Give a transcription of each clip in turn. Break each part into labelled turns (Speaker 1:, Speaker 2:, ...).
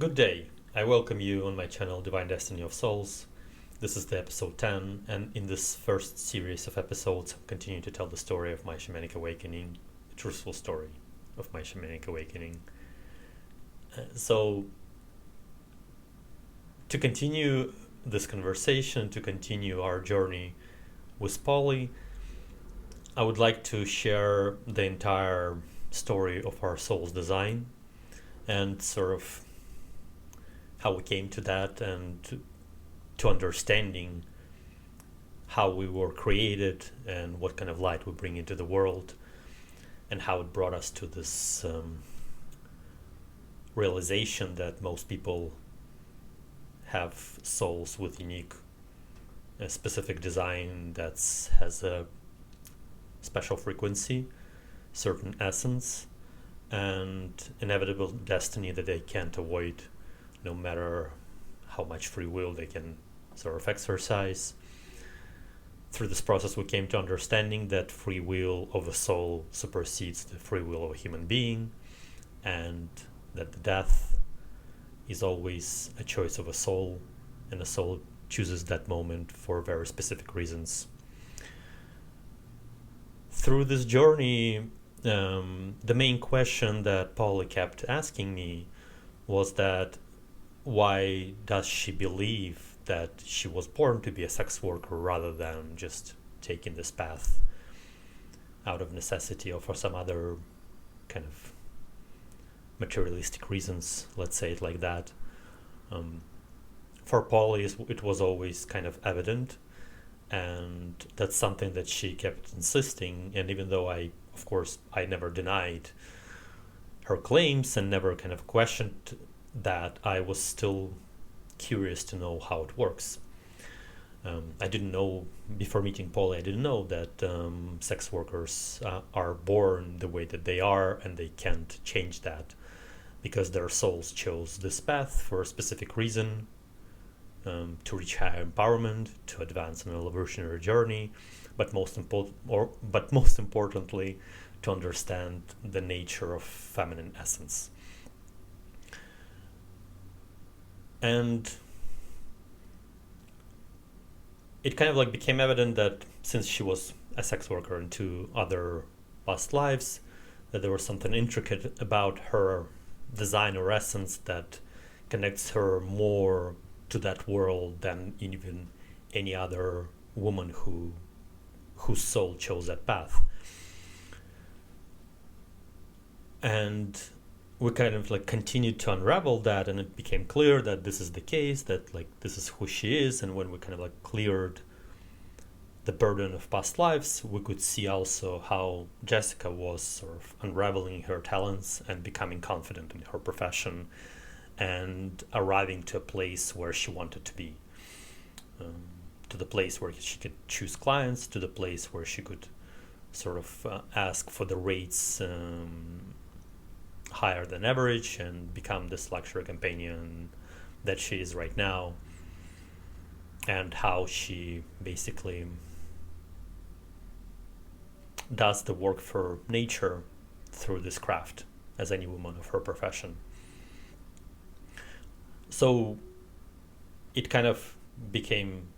Speaker 1: Good day. I welcome you on my channel Divine Destiny of Souls. This is the episode 10, and in this first series of episodes, I'm continuing to tell the story of my shamanic awakening, the truthful story of my shamanic awakening. So, to continue this conversation, to continue our journey with Polly, I would like to share the entire story of our soul's design and sort of how we came to that, and to understanding how we were created and what kind of light we bring into the world, and how it brought us to this realization that most people have souls with unique, specific design that has a special frequency, certain essence, and inevitable destiny that they can't avoid, no matter how much free will they can sort of exercise. Through this process, we came to understanding that free will of a soul supersedes the free will of a human being, and that the death is always a choice of a soul, and a soul chooses that moment for very specific reasons. Through this journey, the main question that Pauli kept asking me was that why does she believe that she was born to be a sex worker rather than just taking this path out of necessity or for some other kind of materialistic reasons, let's say it like that. For Polly, it was always kind of evident, and that's something that she kept insisting. And even though I never denied her claims and never kind of questioned that, I was still curious to know how it works. I didn't know, before meeting Polly, I didn't know that sex workers are born the way that they are, and they can't change that because their souls chose this path for a specific reason, to reach higher empowerment, to advance on an evolutionary journey, but most importantly, to understand the nature of feminine essence. And it kind of like became evident that since she was a sex worker in 2 other past lives, that there was something intricate about her design or essence that connects her more to that world than even any other woman whose soul chose that path. And we kind of like continued to unravel that, and it became clear that this is the case, that like this is who she is. And when we kind of like cleared the burden of past lives, we could see also how Jessica was sort of unraveling her talents and becoming confident in her profession and arriving to a place where she wanted to be, to the place where she could choose clients, to the place where she could sort of ask for the rates higher than average and become this luxury companion that she is right now, and how she basically does the work for nature through this craft as any woman of her profession. So it kind of became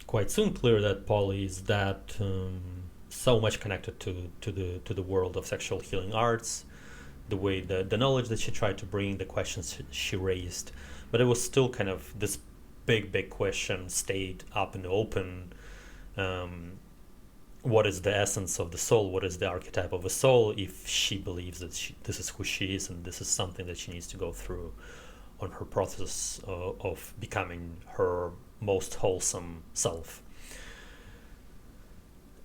Speaker 1: quite soon clear that Polly is that so much connected to the world of sexual healing arts, the way the knowledge that she tried to bring, the questions she raised, but it was still kind of this big question stayed up and open. What is the essence of the soul? What is the archetype of a soul? If she believes that this is who she is, and this is something that she needs to go through on her process of becoming her most wholesome self.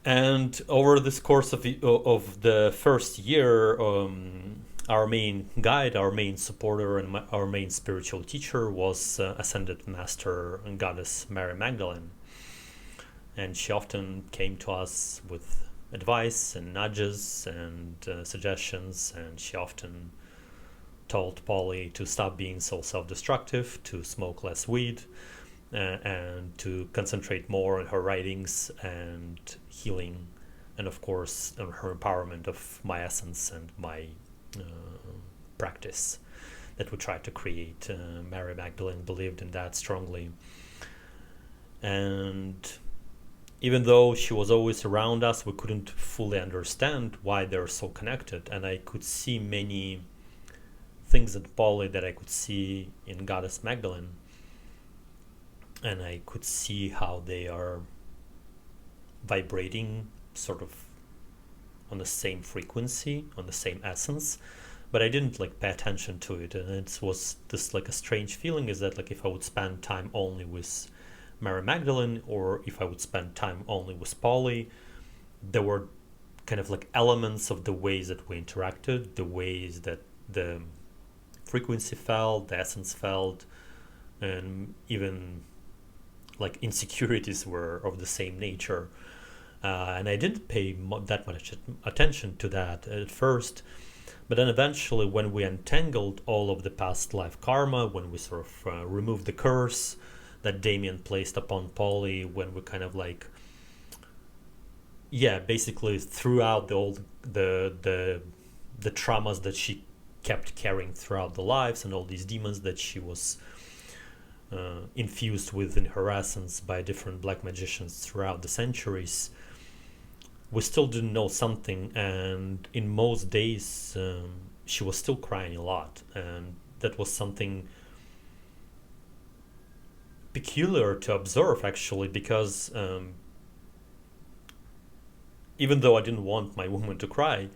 Speaker 1: And over this course of the first year, our main guide, our main supporter, and our main spiritual teacher was Ascended Master and Goddess Mary Magdalene. And she often came to us with advice and nudges and suggestions, and she often told Polly to stop being so self-destructive, to smoke less weed, and to concentrate more on her writings and healing, and of course on her empowerment of my essence and my practice. that we tried to create. Mary Magdalene believed in that strongly. And even though she was always around us, we couldn't fully understand why they're so connected. And I could see many things in Polly that I could see in Goddess Magdalene. And I could see how they are vibrating sort of on the same frequency, on the same essence. But I didn't like pay attention to it. And it was this like a strange feeling, is that like if I would spend time only with Mary Magdalene, or if I would spend time only with Polly, there were kind of like elements of the ways that we interacted, the ways that the frequency felt, the essence felt, and even like insecurities were of the same nature. And I didn't pay that much attention to that at first. But then eventually, when we untangled all of the past life karma, when we sort of removed the curse that Damien placed upon Polly, when we kind of like, basically threw out the traumas that she kept carrying throughout the lives, and all these demons that she was infused with in her essence by different black magicians throughout the centuries, we still didn't know something. And in most days, she was still crying a lot, and that was something peculiar to observe, actually, because even though I didn't want my woman to cry,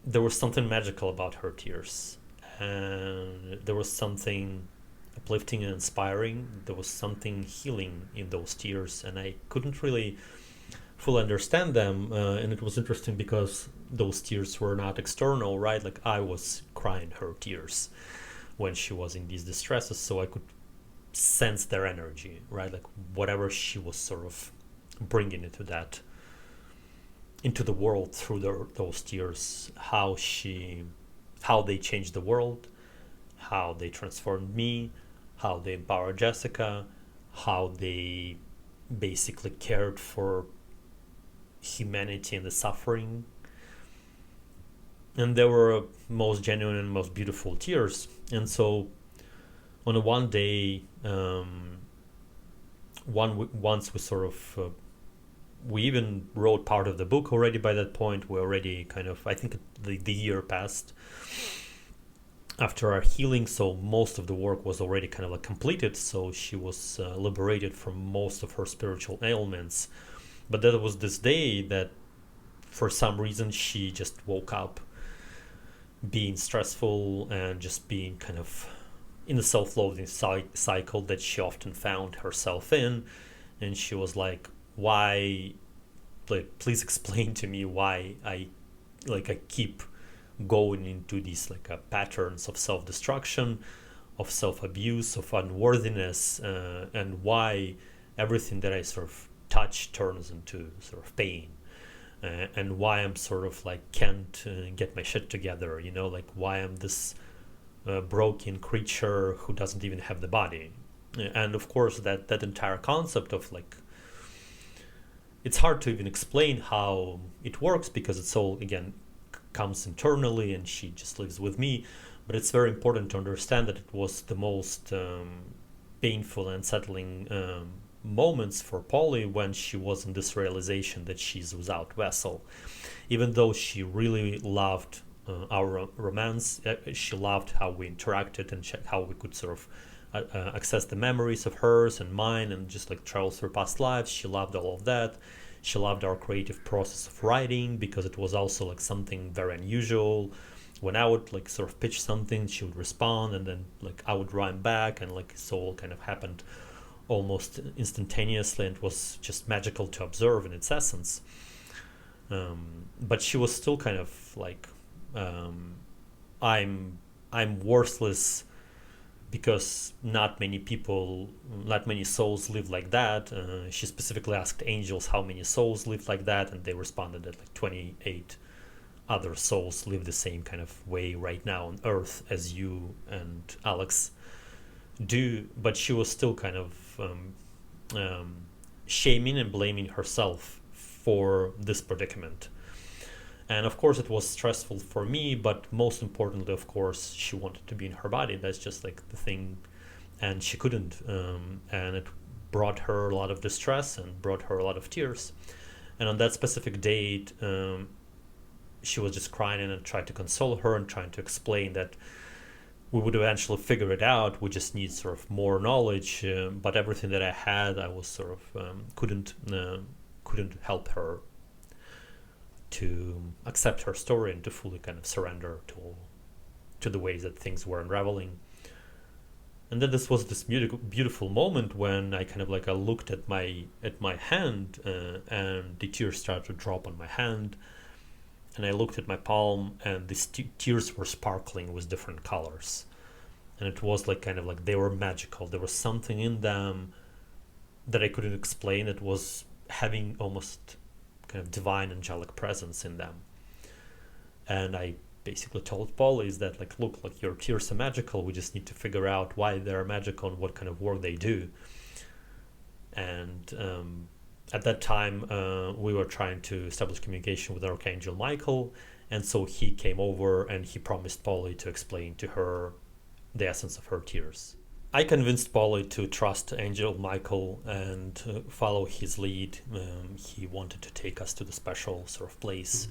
Speaker 1: there was something magical about her tears, and there was something uplifting and inspiring. There was something healing in those tears, and I couldn't really fully understand them. And it was interesting because those tears were not external, right? Like I was crying her tears when she was in these distresses, so I could sense their energy, right? Like whatever she was sort of bringing into the world through those tears, how they changed the world, how they transformed me, how they empowered Jessica, how they basically cared for humanity and the suffering. And they were most genuine and most beautiful tears. And so on a one day, once we sort of we even wrote part of the book already. By that point, we already kind of, I think the year passed after our healing, so most of the work was already kind of like completed. So she was liberated from most of her spiritual ailments. But that was this day that for some reason she just woke up being stressful and just being kind of in the self-loathing cycle that she often found herself in. And she was like, why, like, please explain to me why I keep going into these like patterns of self-destruction, of self-abuse, of unworthiness, and why everything that I sort of touch turns into sort of pain, and why I'm sort of like can't get my shit together, like why I'm this broken creature who doesn't even have the body. And of course that entire concept of like, it's hard to even explain how it works because it's all, again, comes internally and she just lives with me. But it's very important to understand that it was the most painful and unsettling moments for Polly when she was in this realization that she's without vessel. Even though she really loved our romance, she loved how we interacted and how we could sort of access the memories of hers and mine and just like travel through past lives. She loved all of that. She loved our creative process of writing because it was also like something very unusual. When I would like sort of pitch something, she would respond, and then like I would rhyme back, and like so all kind of happened almost instantaneously, and it was just magical to observe in its essence. But she was still kind of like, I'm worthless because not many souls live like that. She specifically asked angels how many souls lived like that, and they responded that like 28 other souls live the same kind of way right now on Earth as you and Alex do. But she was still kind of shaming and blaming herself for this predicament. And of course it was stressful for me, but most importantly, of course, she wanted to be in her body. That's just like the thing, and she couldn't, and it brought her a lot of distress and brought her a lot of tears. And on that specific date, she was just crying, and I tried to console her and trying to explain that we would eventually figure it out. We just need sort of more knowledge, but everything that I had, I was sort of couldn't help her to accept her story and to fully kind of surrender to the ways that things were unraveling. And then this was this beautiful moment when I kind of like I looked at my hand, and the tears started to drop on my hand, and I looked at my palm, and these tears were sparkling with different colors, and it was like kind of like they were magical. There was something in them that I couldn't explain. It was having almost kind of divine angelic presence in them. And I basically told Polly is that like, look, like your tears are magical. We just need to figure out why they're magical and what kind of work they do. And at that time, we were trying to establish communication with Archangel Michael, and so he came over and he promised Polly to explain to her the essence of her tears. I convinced Polly to trust Angel Michael and follow his lead. He wanted to take us to the special sort of place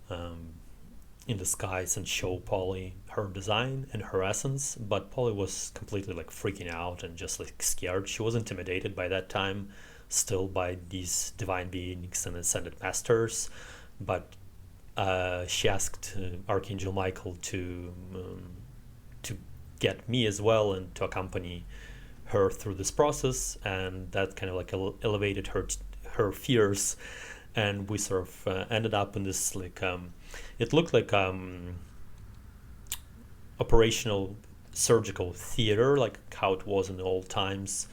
Speaker 1: in the skies and show Polly her design and her essence, but Polly was completely like freaking out and just like scared. She was intimidated by that time still by these divine beings and ascended masters, but she asked Archangel Michael to get me as well and to accompany her through this process, and that kind of like elevated her fears, and we sort of ended up in this like it looked like operational surgical theater, like how it was in the old times,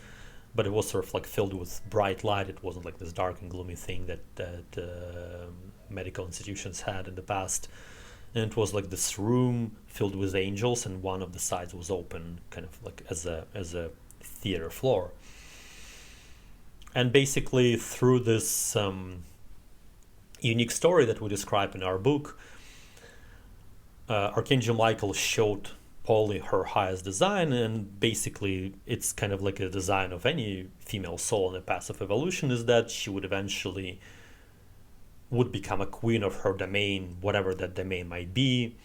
Speaker 1: but it was sort of like filled with bright light. It wasn't like this dark and gloomy thing that medical institutions had in the past. And it was like this room filled with angels, and one of the sides was open, kind of like as a theater floor. And basically, through this unique story that we describe in our book, Archangel Michael showed Polly her highest design, and basically it's kind of like a design of any female soul in a passive evolution, is that she would eventually would become a queen of her domain, whatever that domain might be,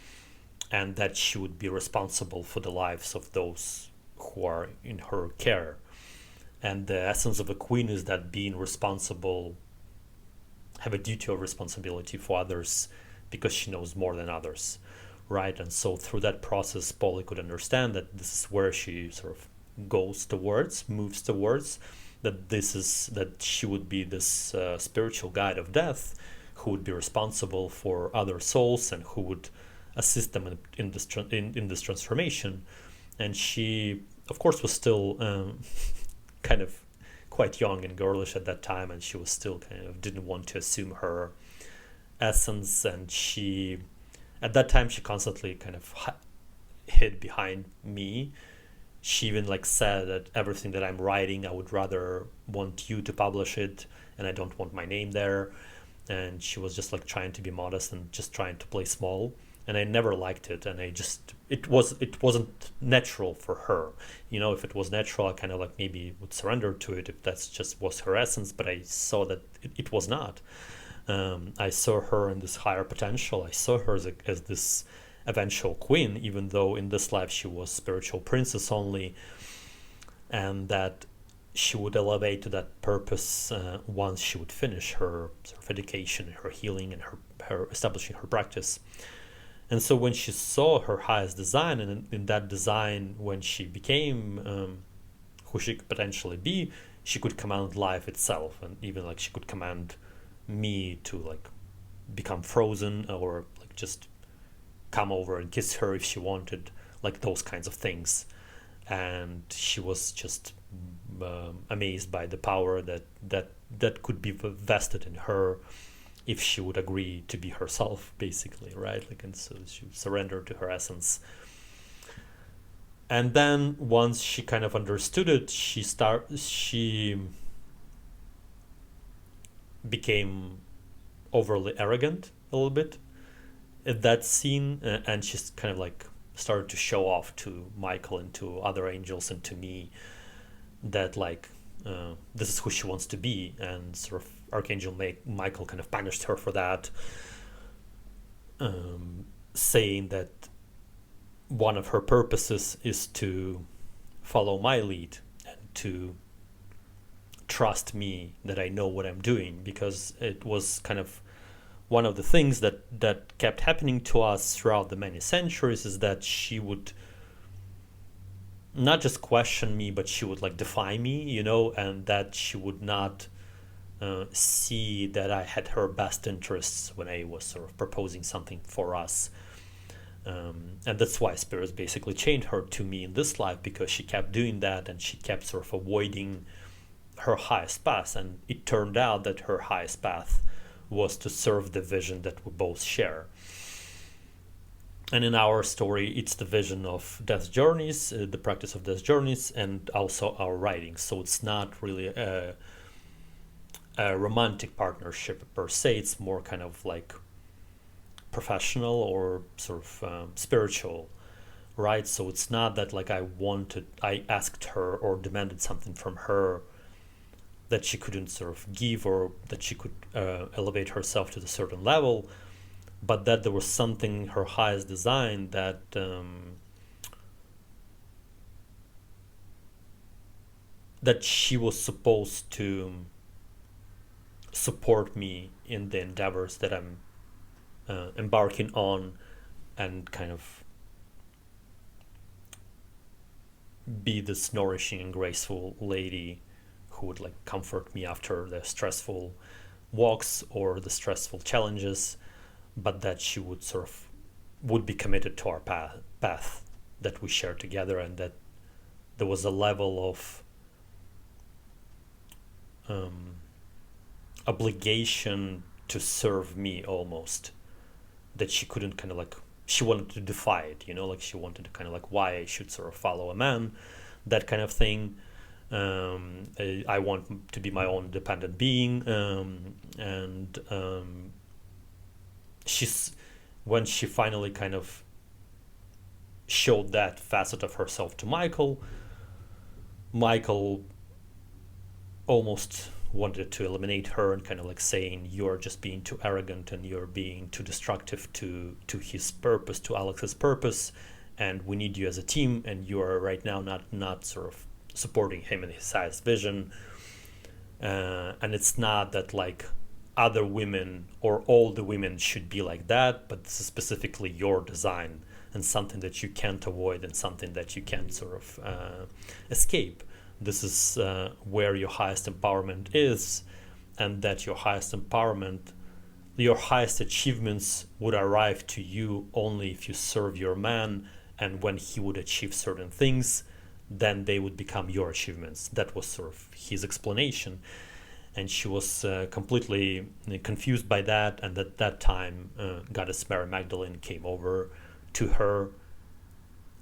Speaker 1: and that she would be responsible for the lives of those who are in her care. And the essence of a queen is that being responsible, have a duty of responsibility for others because she knows more than others, right? And so through that process, Polly could understand that this is where she sort of moves towards, that she would be this spiritual guide of death, who would be responsible for other souls and who would assist them in this transformation. And she, of course, was still kind of quite young and girlish at that time, and she was still kind of didn't want to assume her essence. And she, at that time, she constantly kind of hid behind me. She even like said that everything that I'm writing, I would rather want you to publish it, and I don't want my name there. And she was just like trying to be modest and just trying to play small, and I never liked it. And it wasn't natural for her. If it was natural, I kind of like maybe would surrender to it if that's just was her essence. But I saw that it was not. I saw her in this higher potential. I saw her as this eventual queen, even though in this life she was spiritual princess only, and that she would elevate to that purpose once she would finish her sort of education, her healing, and her establishing her practice. And so when she saw her highest design, and in that design, when she became who she could potentially be, she could command life itself, and even like she could command me to like become frozen, or like just come over and kiss her if she wanted, like those kinds of things. And she was just amazed by the power that could be vested in her if she would agree to be herself, basically, right? Like, and so she surrendered to her essence. And then once she kind of understood it, she became overly arrogant, a little bit at that scene, and she's kind of like started to show off to Michael and to other angels and to me that like this is who she wants to be, and sort of Archangel Michael kind of punished her for that, saying that one of her purposes is to follow my lead and to trust me that I know what I'm doing, because it was kind of one of the things that kept happening to us throughout the many centuries is that she would not just question me, but she would like defy me, and that she would not see that I had her best interests when I was sort of proposing something for us. And that's why spirits basically chained her to me in this life, because she kept doing that and she kept sort of avoiding her highest path. And it turned out that her highest path was to serve the vision that we both share. And in our story, it's the vision of death journeys, the practice of death journeys, and also our writings. So it's not really a romantic partnership per se. It's more kind of like professional or sort of spiritual, right? So it's not that like I asked her or demanded something from her that she couldn't sort of give, or that she could elevate herself to a certain level, but that there was something, her highest design, that that she was supposed to support me in the endeavors that I'm embarking on, and kind of be this nourishing and graceful lady who would like comfort me after the stressful walks or the stressful challenges, but that she would would be committed to our path that we share together, and that there was a level of obligation to serve me almost, that she couldn't kind of like, she wanted to defy it, like she wanted to kind of like why I should sort of follow a man, that kind of thing. I want to be my own independent being, and she's, when she finally kind of showed that facet of herself to Michael almost wanted to eliminate her, and kind of like saying, you're just being too arrogant and you're being too destructive to his purpose, to Alex's purpose, and we need you as a team, and you are right now not sort of supporting him in his highest vision. And it's not that like other women or all the women should be like that, but this is specifically your design, and something that you can't avoid, and something that you can't sort of escape. This is where your highest empowerment is, and that your highest empowerment, your highest achievements would arrive to you only if you serve your man, and when he would achieve certain things, then they would become your achievements. That was sort of his explanation. And she was completely confused by that, and at that time Goddess Mary Magdalene came over to her,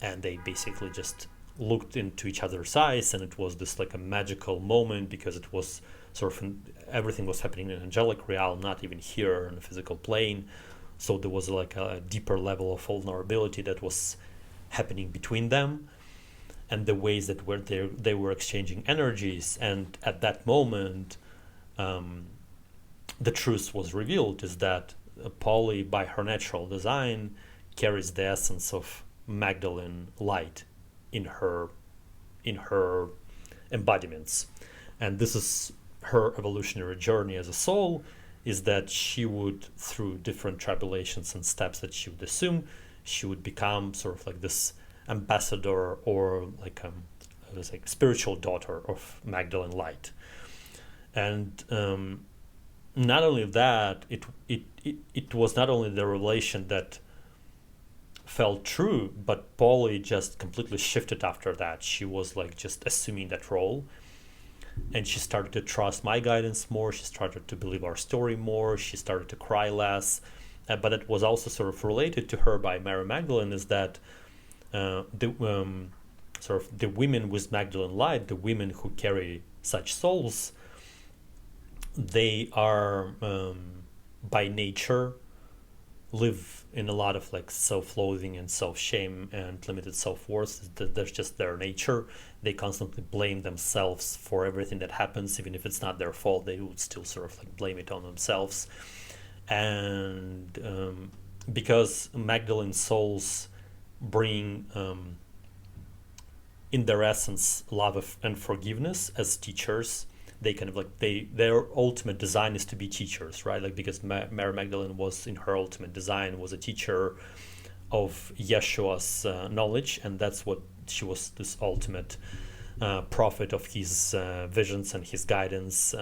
Speaker 1: and they basically just looked into each other's eyes, and it was this like a magical moment, because it was sort of everything was happening in angelic realm, not even here in the physical plane. So there was like a deeper level of vulnerability that was happening between them, and the ways that they were exchanging energies. And at that moment, the truth was revealed, is that Polly, by her natural design, carries the essence of Magdalene light in her embodiments. And this is her evolutionary journey as a soul, is that she would, through different tribulations and steps that she would assume, she would become sort of like this ambassador, or like spiritual daughter of Magdalene light. And not only that, it was not only the revelation that felt true, but Polly just completely shifted after that. She was like just assuming that role, and she started to trust my guidance more. She started to believe our story more. She started to cry less. But it was also sort of related to her by Mary Magdalene, is that the women with Magdalene light, the women who carry such souls, they are by nature live in a lot of like self-loathing and self-shame and limited self-worth. That's just their nature. They constantly blame themselves for everything that happens, even if it's not their fault. They would still sort of like blame it on themselves. And because Magdalene souls bring in their essence love and forgiveness as teachers, they kind of like their ultimate design is to be teachers, right? Like because Mary Magdalene was, in her ultimate design, was a teacher of Yeshua's knowledge, and that's what she was, this ultimate prophet of his visions and his guidance.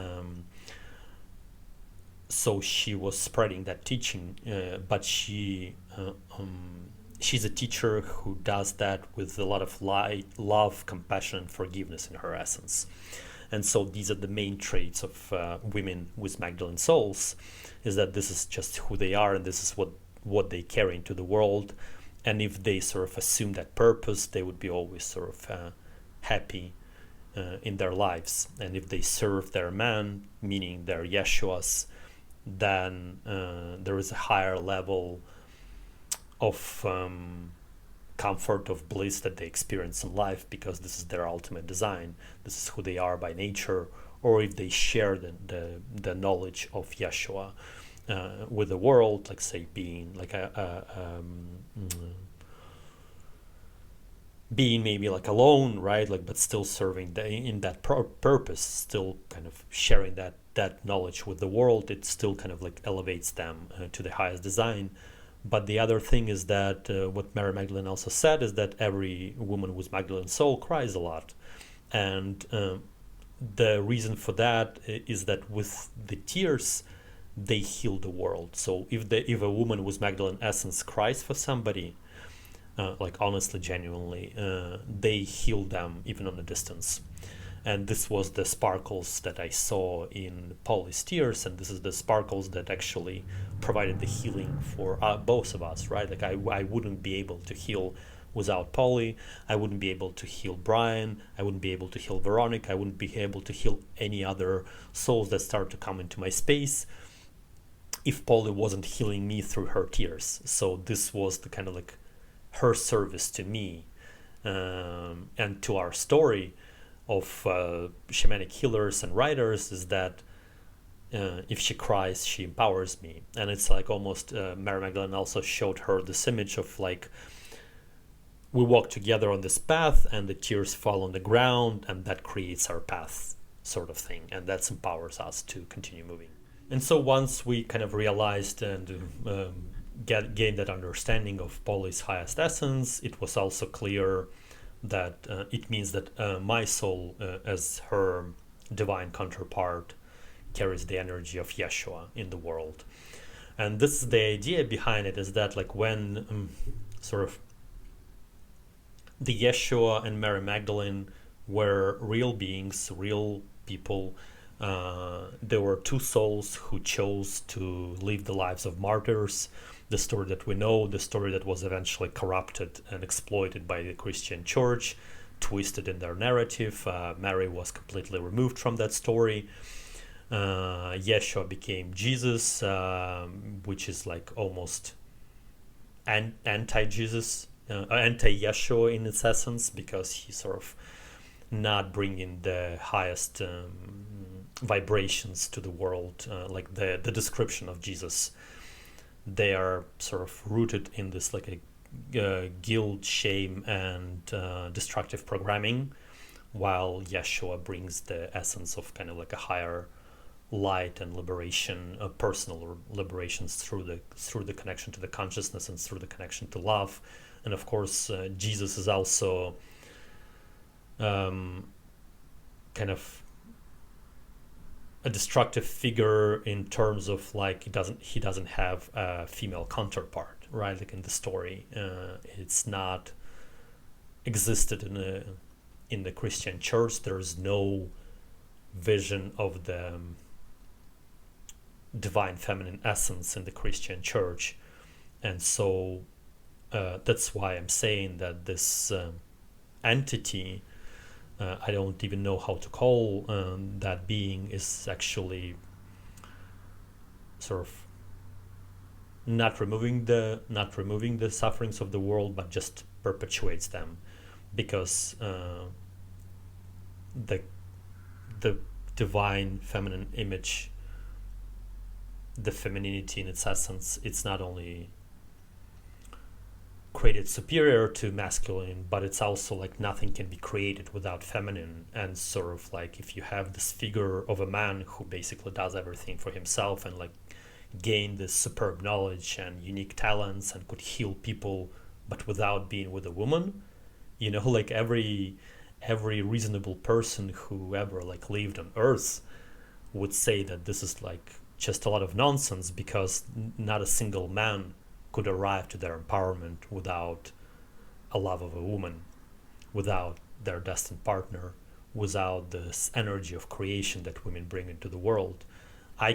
Speaker 1: So she was spreading that teaching, but she's a teacher who does that with a lot of light, love, compassion, and forgiveness in her essence. And so these are the main traits of women with Magdalene souls, is that this is just who they are, and this is what they carry into the world. And if they sort of assume that purpose, they would be always sort of happy in their lives. And if they serve their man, meaning their Yeshuas, then there is a higher level of comfort, of bliss that they experience in life, because this is their ultimate design. This is who they are by nature. Or if they share the knowledge of Yeshua with the world, like say being like being maybe like alone, right? Like, but still serving in that purpose, still kind of sharing that knowledge with the world. It still kind of like elevates them to the highest design. But the other thing is that what Mary Magdalene also said is that every woman with Magdalene soul cries a lot. And the reason for that is that with the tears, they heal the world. So if a woman with Magdalene essence cries for somebody, like honestly, genuinely, they heal them even on a distance. And this was the sparkles that I saw in Polly's tears, and this is the sparkles that actually provided the healing for both of us, right? Like I wouldn't be able to heal without Polly. I wouldn't be able to heal Brian. I wouldn't be able to heal Veronica. I wouldn't be able to heal any other souls that start to come into my space if Polly wasn't healing me through her tears. So this was the kind of like her service to me and to our story of shamanic healers and writers, is that if she cries, she empowers me. And it's like almost Mary Magdalene also showed her this image of like, we walk together on this path and the tears fall on the ground, and that creates our path, sort of thing, and that empowers us to continue moving. And so once we kind of realized and gained that understanding of Polly's highest essence, it was also clear that it means that my soul, as her divine counterpart, carries the energy of Yeshua in the world. And this is the idea behind it, is that like when sort of the Yeshua and Mary Magdalene were real beings, real people, there were two souls who chose to live the lives of martyrs. The story that we know, the story that was eventually corrupted and exploited by the Christian church, twisted in their narrative. Mary was completely removed from that story. Yeshua became Jesus, which is like almost anti-Jesus, anti-Yeshua in its essence, because he's sort of not bringing the highest vibrations to the world, like the description of Jesus. They are sort of rooted in this like a guilt, shame, and destructive programming, while Yeshua brings the essence of kind of like a higher light and liberation, personal liberations through the connection to the consciousness and through the connection to love. And of course, Jesus is also kind of a destructive figure in terms of like he doesn't have a female counterpart, right? Like in the story, it's not existed in the Christian church. There's no vision of the divine feminine essence in the Christian church, and so that's why I'm saying that this entity, I don't even know how to call that being, is actually sort of not removing the sufferings of the world, but just perpetuates them, because the the divine feminine image, the femininity in its essence, it's not only created superior to masculine, but it's also like nothing can be created without feminine. And sort of like if you have this figure of a man who basically does everything for himself and like gain this superb knowledge and unique talents and could heal people, but without being with a woman, like every reasonable person who ever like lived on earth would say that this is like just a lot of nonsense, because not a single man could arrive to their empowerment without a love of a woman, without their destined partner, without this energy of creation that women bring into the world. I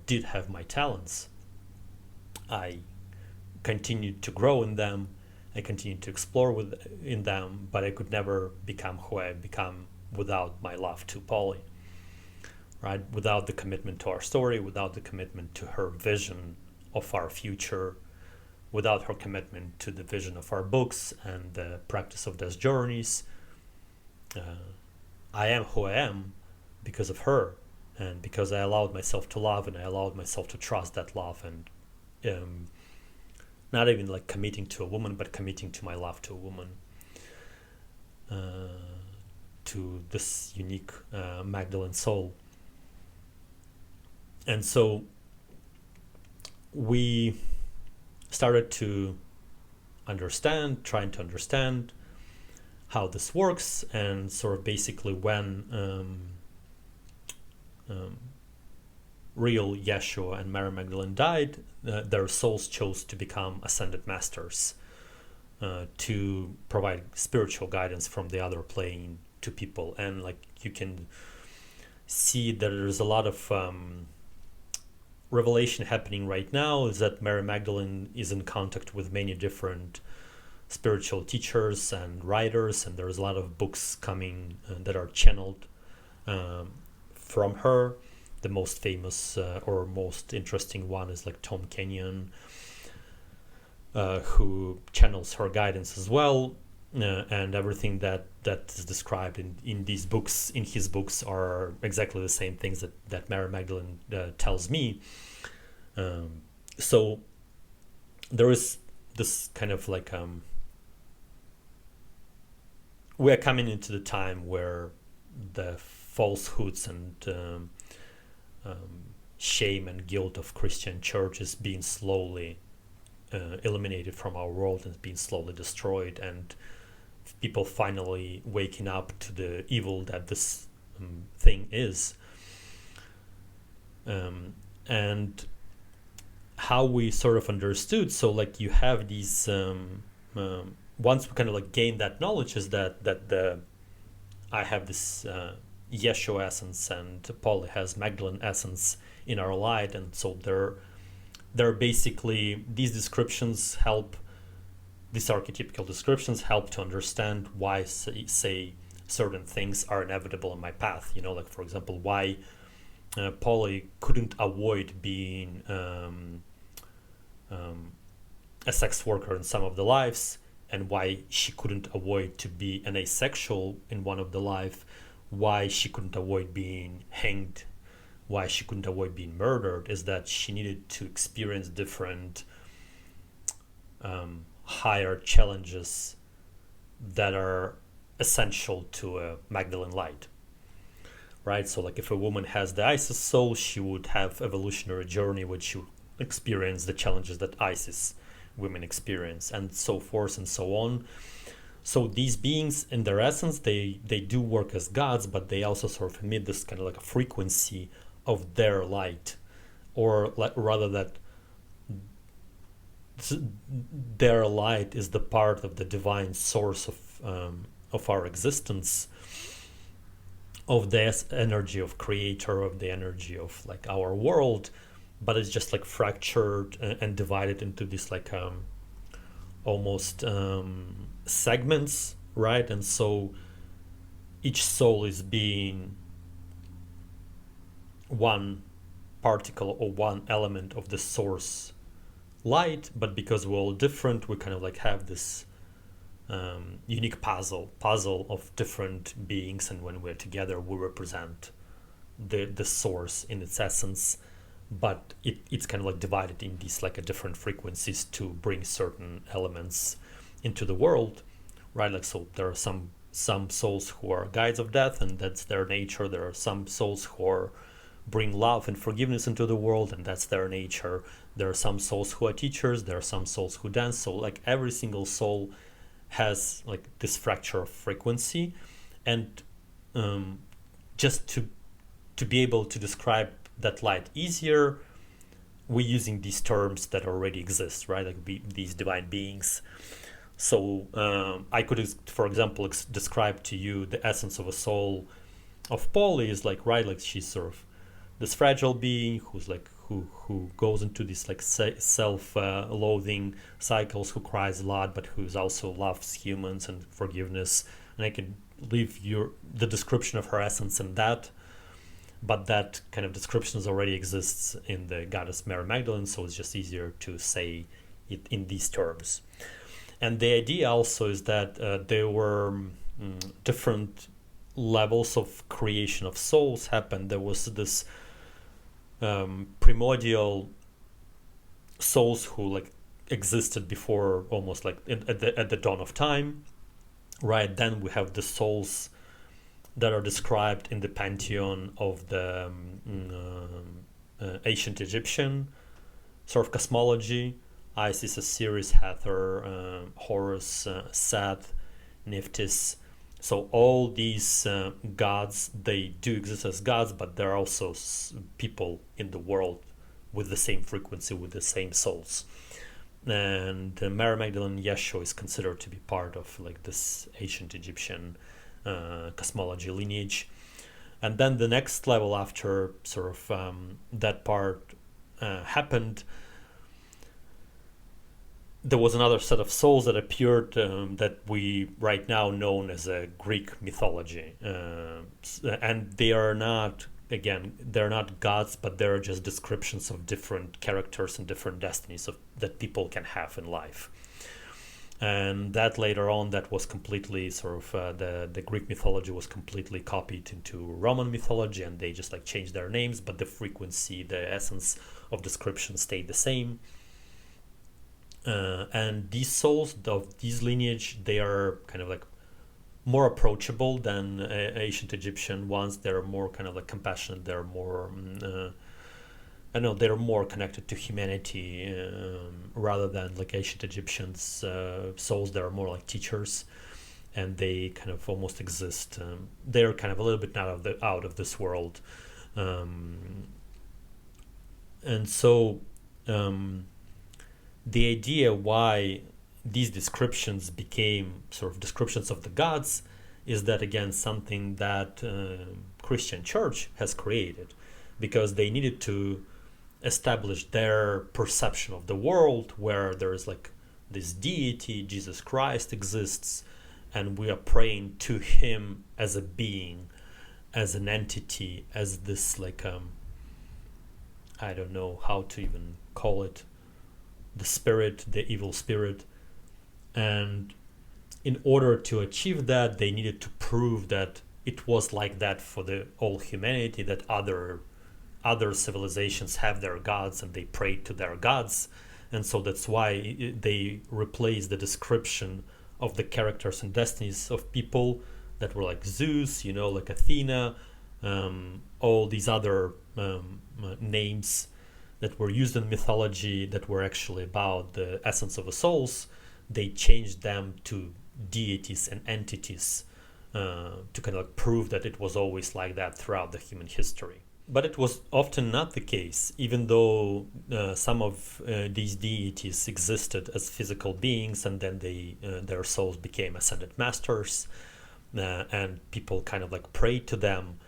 Speaker 1: did have my talents. I continued to grow in them. I continued to explore in them, but I could never become who I become without my love to Polly, right? Without the commitment to our story, without the commitment to her vision of our future, without her commitment to the vision of our books and the practice of those journeys. I am who I am because of her, and because I allowed myself to love, and I allowed myself to trust that love, and not even like committing to a woman, but committing to my love to a woman, to this unique Magdalene soul. And so we started to trying to understand how this works, and sort of basically when real Yeshua and Mary Magdalene died, their souls chose to become ascended masters, to provide spiritual guidance from the other plane to people. And like you can see that there's a lot of revelation happening right now, is that Mary Magdalene is in contact with many different spiritual teachers and writers, and there's a lot of books coming that are channeled from her. The most famous or most interesting one is like Tom Kenyon, who channels her guidance as well, and everything that is described in these books, in his books, are exactly the same things that Mary Magdalene tells me. So there is this kind of like we are coming into the time where the falsehoods and shame and guilt of Christian church is being slowly eliminated from our world and being slowly destroyed, and people finally waking up to the evil that this thing is. And how we sort of understood, so like you have these once we kind of like gain that knowledge, is that I have this Yeshua essence and Paul has Magdalene essence in our light, and so they're basically, these descriptions help, these archetypical descriptions help to understand why say certain things are inevitable in my path. Like for example, why Polly couldn't avoid being a sex worker in some of the lives, and why she couldn't avoid to be an asexual in one of the life, why she couldn't avoid being hanged, why she couldn't avoid being murdered, is that she needed to experience different higher challenges that are essential to a Magdalene light, right? So like if a woman has the Isis soul, she would have evolutionary journey which she would experience the challenges that Isis women experience, and so forth and so on. So these beings in their essence, they do work as gods, but they also sort of emit this kind of like a frequency of their light, or rather that their light is the part of the divine source of our existence, of the energy of creator, of the energy of like our world, but it's just like fractured and divided into these like almost segments, right? And so each soul is being one particle or one element of the source light, but because we're all different, we kind of like have this unique puzzle of different beings, and when we're together we represent the source in its essence, but it's kind of like divided in these like a different frequencies to bring certain elements into the world, right? Like, so there are some souls who are guides of death, and that's their nature. There are some souls who are bring love and forgiveness into the world, and that's their nature. There are some souls who are teachers. There are some souls who dance. So like every single soul has like this fracture of frequency, and just to be able to describe that light easier, we're using these terms that already exist, right? Like these divine beings. So I could, for example, describe to you the essence of a soul of Polly is like, right, like she's sort of this fragile being who's like who goes into this like self-loathing cycles, who cries a lot, but who's also loves humans and forgiveness. And I can leave the description of her essence in that, but that kind of description already exists in the goddess Mary Magdalene, so it's just easier to say it in these terms. And the idea also is that there were different levels of creation of souls happened. There was this primordial souls who like existed before, almost like at the dawn of time, right? Then we have the souls that are described in the pantheon of the ancient Egyptian sort of cosmology: Isis, Osiris, Hathor, Horus, Seth, Nephthys. So all these gods, they do exist as gods, but there are also people in the world with the same frequency, with the same souls. And Mary Magdalene Yeshua is considered to be part of like this ancient Egyptian cosmology lineage. And then the next level after sort of that part happened, there was another set of souls that appeared that we right now known as a Greek mythology, and they are not, again, they're not gods, but they're just descriptions of different characters and different destinies that people can have in life. And that later on, that was completely sort of the Greek mythology was completely copied into Roman mythology, and they just like changed their names, but the frequency, the essence of description stayed the same. And these souls of these lineage, they are kind of like more approachable than ancient Egyptian ones. They're more kind of like compassionate. They're more, I know, they're more connected to humanity rather than like ancient Egyptians souls. They're more like teachers, and they kind of almost exist. They're kind of a little bit out of this world, and so. The idea why these descriptions became sort of descriptions of the gods is that, again, something that Christian church has created, because they needed to establish their perception of the world, where there is like this deity, Jesus Christ exists, and we are praying to him as a being, as an entity, as this like I don't know how to even call it, the spirit, the evil spirit. And in order to achieve that, they needed to prove that it was like that for the all humanity, that other civilizations have their gods and they pray to their gods. And so that's why they replaced the description of the characters and destinies of people that were like Zeus, like Athena, all these other names that were used in mythology that were actually about the essence of the souls. They changed them to deities and entities to kind of like prove that it was always like that throughout the human history. But it was often not the case, even though some of these deities existed as physical beings, and then their souls became ascended masters, and people kind of like prayed to them.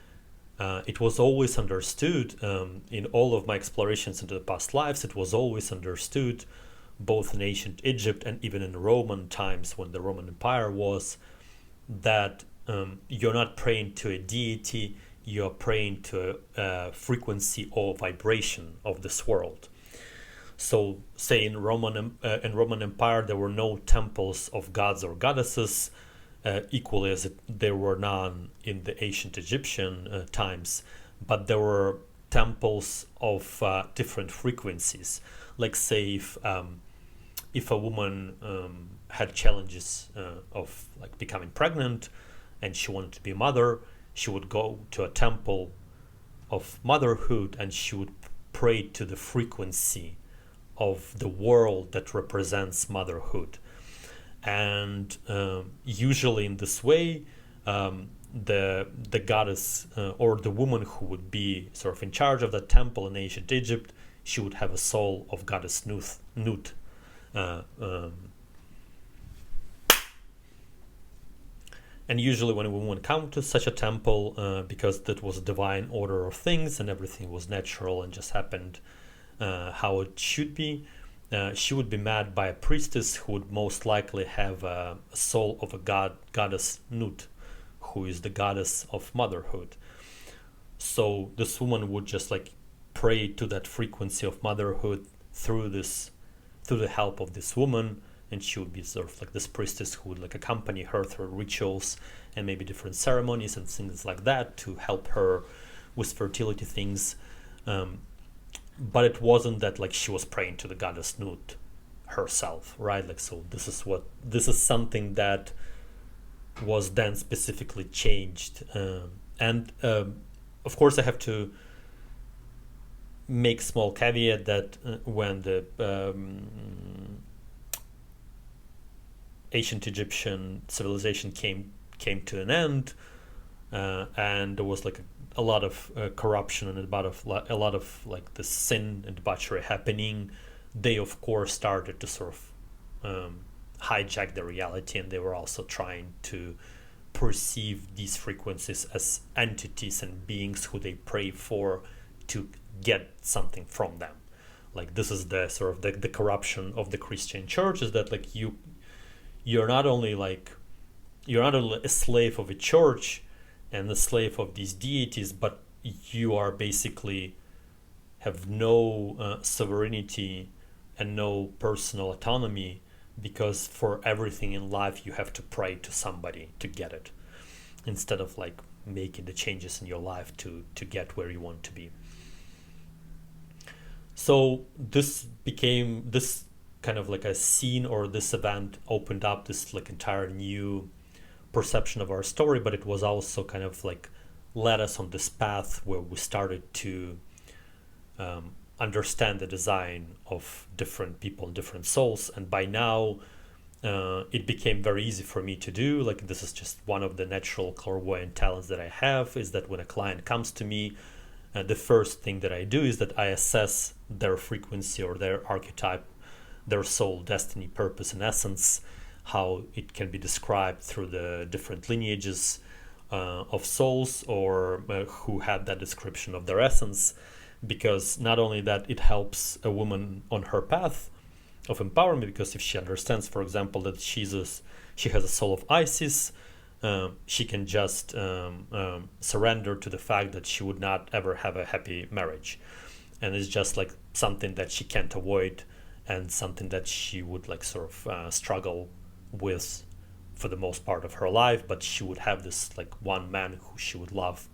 Speaker 1: It was always understood in all of my explorations into the past lives, it was always understood, both in ancient Egypt and even in Roman times when the Roman Empire was, that you're not praying to a deity, you're praying to a frequency or vibration of this world. So, say in Roman Empire, there were no temples of gods or goddesses, equally as there were none in the ancient Egyptian times, but there were temples of different frequencies. Like, say if a woman had challenges of like becoming pregnant, and she wanted to be a mother, she would go to a temple of motherhood, and she would pray to the frequency of the world that represents motherhood. And usually in this way, the goddess or the woman who would be sort of in charge of the temple in ancient Egypt, she would have a soul of goddess Nut. And usually when a woman come to such a temple, because that was a divine order of things and everything was natural and just happened how it should be, she would be met by a priestess who would most likely have a soul of a goddess Nut, who is the goddess of motherhood. So this woman would just like pray to that frequency of motherhood through the help of this woman, and she would be sort of like this priestess who would like accompany her through rituals and maybe different ceremonies and things like that to help her with fertility things. But it wasn't that like she was praying to the goddess Nut herself, right? Like, so this is something that was then specifically changed. And of course I have to make small caveat that when the ancient Egyptian civilization came to an end, and there was like a lot of corruption and a lot of like the sin and debauchery happening, they of course started to sort of hijack the reality, and they were also trying to perceive these frequencies as entities and beings who they pray for to get something from them. Like, this is the sort of the corruption of the Christian church, is that like you're not only a slave of a church and the slave of these deities, but you are basically have no sovereignty and no personal autonomy, because for everything in life you have to pray to somebody to get it, instead of like making the changes in your life to get where you want to be. So this became this kind of like a scene, or this event opened up this like entire new perception of our story, but it was also kind of like led us on this path where we started to understand the design of different people and different souls. And by now it became very easy for me to do. Like, this is just one of the natural clairvoyant talents that I have, is that when a client comes to me, the first thing that I do is that I assess their frequency or their archetype, their soul, destiny, purpose, and essence, how it can be described through the different lineages of souls, or who had that description of their essence. Because not only that, it helps a woman on her path of empowerment, because if she understands, for example, that she has a soul of Isis, she can just surrender to the fact that she would not ever have a happy marriage, and it's just like something that she can't avoid, and something that she would like sort of struggle with for the most part of her life. But she would have this like one man who she would love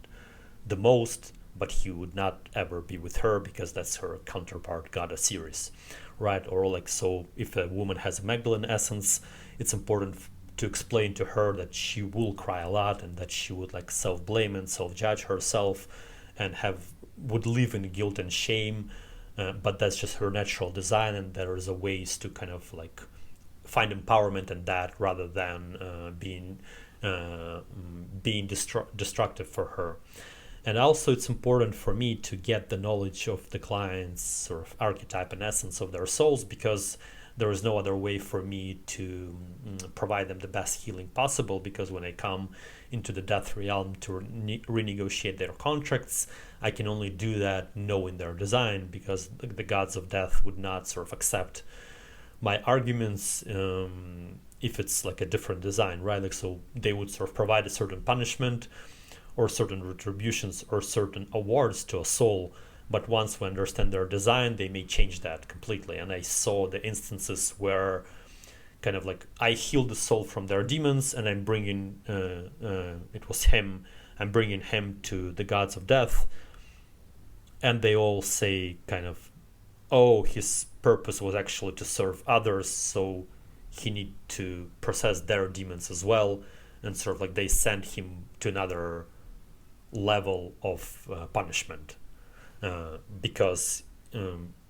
Speaker 1: the most, but he would not ever be with her because that's her counterpart god Osiris, right? Or like, so if a woman has a Magdalene essence, it's important to explain to her that she will cry a lot, and that she would like self-blame and self-judge herself and would live in guilt and shame, but that's just her natural design, and there is a ways to kind of like find empowerment in that, rather than being destructive for her. And also it's important for me to get the knowledge of the client's sort of archetype and essence of their souls, because there is no other way for me to provide them the best healing possible. Because when I come into the death realm to renegotiate their contracts, I can only do that knowing their design, because the gods of death would not sort of accept my arguments if it's like a different design, right? Like, so they would sort of provide a certain punishment, or certain retributions or certain awards to a soul, but once we understand their design, they may change that completely. And I saw the instances where kind of like I healed the soul from their demons, and I'm bringing it was him. I'm bringing him to the gods of death, and they all say kind of, oh, his purpose was actually to serve others, so he need to process their demons as well, and sort of like they send him to another level of punishment because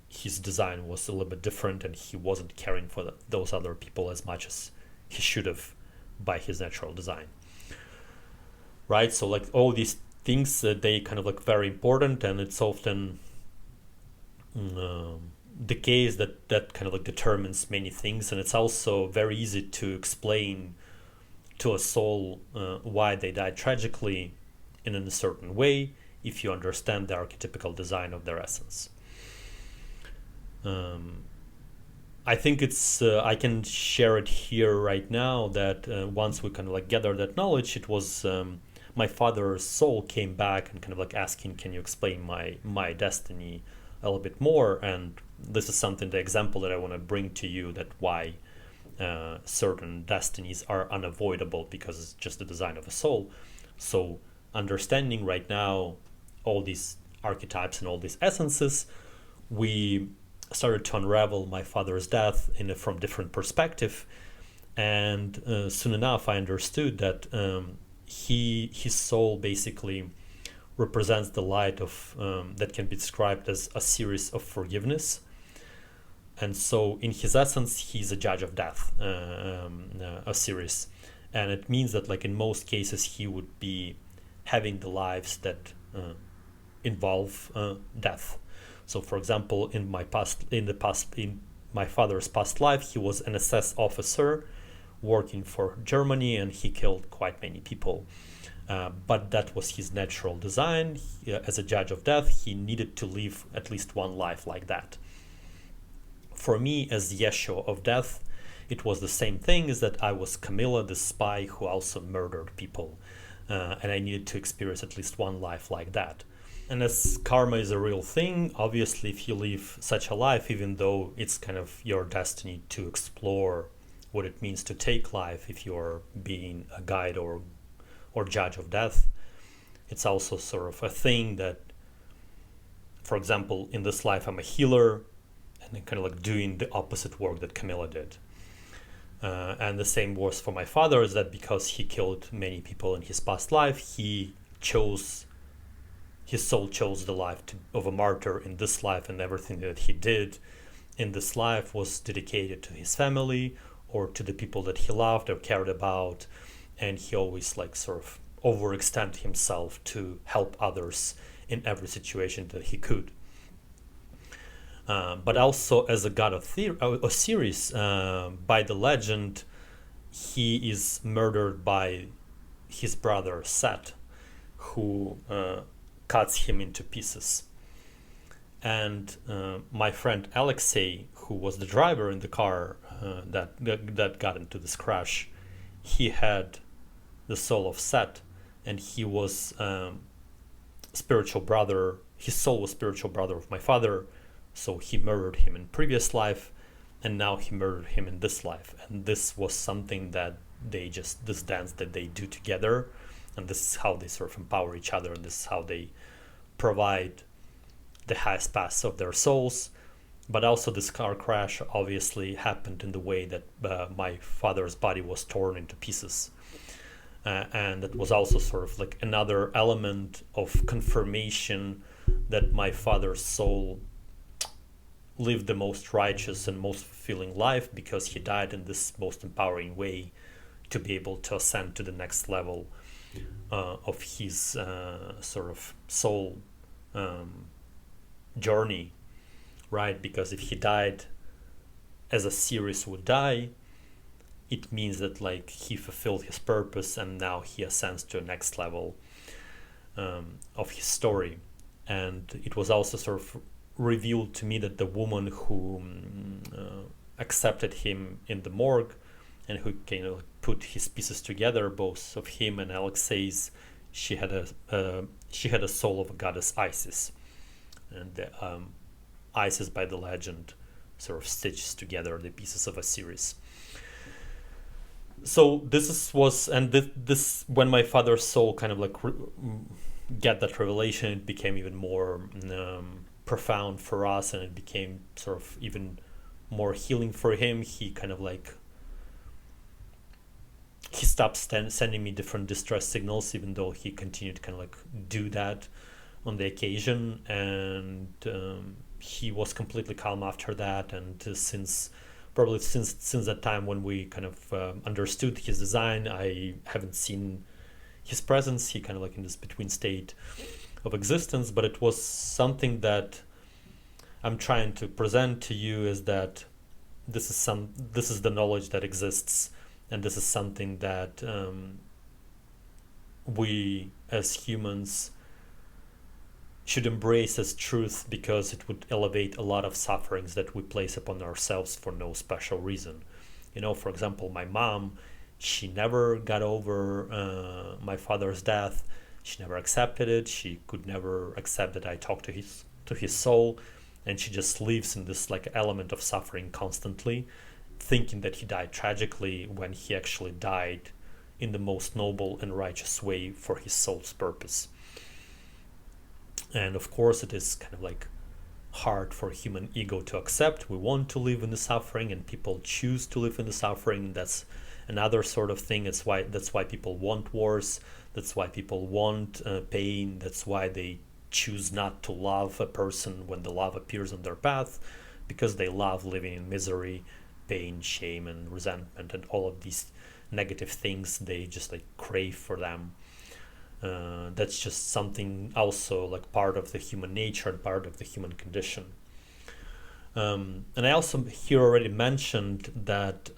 Speaker 1: his design was a little bit different, and he wasn't caring for those other people as much as he should have by his natural design, right? So like all these things, they kind of like very important, and it's often the case that kind of like determines many things, and it's also very easy to explain to a soul why they died tragically in a certain way if you understand the archetypical design of their essence. I think it's I can share it here right now that once we kind of like gather that knowledge, it was my father's soul came back and kind of like asking, can you explain my destiny a little bit more? And this is something, the example that I want to bring to you, that why certain destinies are unavoidable, because it's just the design of a soul. So understanding right now all these archetypes and all these essences, we started to unravel my father's death from different perspective, and soon enough I understood that his soul basically represents the light of that can be described as a series of forgiveness. And so in his essence, he's a judge of death, a series. And it means that like in most cases, he would be having the lives that involve death. So for example, in my father's past life, he was an SS officer working for Germany, and he killed quite many people. But that was his natural design. As a judge of death, he needed to live at least one life like that. For me, as Yeshua of death, it was the same thing, is that I was Camilla, the spy who also murdered people. And I needed to experience at least one life like that. And as karma is a real thing, obviously if you live such a life, even though it's kind of your destiny to explore what it means to take life, if you're being a guide or judge of death, it's also sort of a thing that, for example, in this life I'm a healer, and I'm kind of like doing the opposite work that Camilla did. And the same was for my father, is that because he killed many people in his past life, his soul chose the life of a martyr in this life, and everything that he did in this life was dedicated to his family or to the people that he loved or cared about. And he always like sort of overextend himself to help others in every situation that he could. But also as a god of Osiris, by the legend, he is murdered by his brother Set, who cuts him into pieces. And my friend Alexei, who was the driver in the car that got into this crash, he had the soul of Set, and he was spiritual brother. His soul was spiritual brother of my father, so he murdered him in previous life, and now he murdered him in this life. And this was something that this dance that they do together, and this is how they sort of empower each other, and this is how they provide the highest paths of their souls. But also this car crash obviously happened in the way that my father's body was torn into pieces. And that was also sort of like another element of confirmation that my father's soul lived the most righteous and most fulfilling life, because he died in this most empowering way to be able to ascend to the next level of his sort of soul journey, right? Because if he died as a series would die, it means that like he fulfilled his purpose, and now he ascends to a next level of his story. And it was also sort of revealed to me that the woman who accepted him in the morgue and who kind of put his pieces together, both of him and Alexei's, she had a soul of a goddess Isis, and Isis, by the legend, sort of stitches together the pieces of Osiris. So this when my father's soul kind of like get that revelation, it became even more profound for us, and it became sort of even more healing for him. He kind of like he stopped sending me different distress signals, even though he continued to kind of like do that on the occasion, and he was completely calm after that. And since that time when we kind of understood his design, I haven't seen his presence. He kind of like in this between state of existence, but it was something that I'm trying to present to you, is that this is the knowledge that exists, and this is something that we as humans should embrace as truth, because it would elevate a lot of sufferings that we place upon ourselves for no special reason. For example, my mom, she never got over my father's death. She never accepted it. She could never accept that I talked to his soul, and she just lives in this like element of suffering constantly, thinking that he died tragically when he actually died in the most noble and righteous way for his soul's purpose. And of course, it is kind of like hard for human ego to accept. We want to live in the suffering, and people choose to live in the suffering. That's another sort of thing. That's why people want wars. That's why people want pain. That's why they choose not to love a person when the love appears on their path, because they love living in misery, pain, shame, and resentment, and all of these negative things. They just like crave for them. That's just something also like part of the human nature and part of the human condition. And I also here already mentioned that,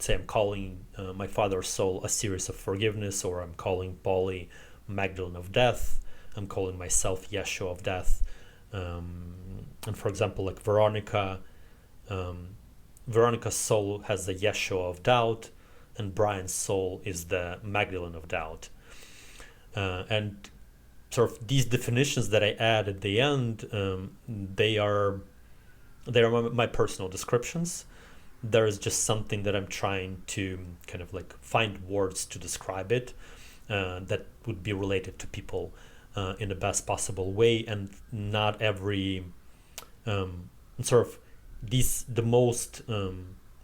Speaker 1: say I'm calling my father's soul a series of forgiveness, or I'm calling Polly Magdalene of death. I'm calling myself Yeshua of death. And for example, like Veronica's soul has the Yeshua of doubt, and Brian's soul is the Magdalene of doubt. And sort of these definitions that I add at the end, they are my personal descriptions. There is just something that I'm trying to kind of like find words to describe it, that would be related to people in the best possible way, and not every sort of the most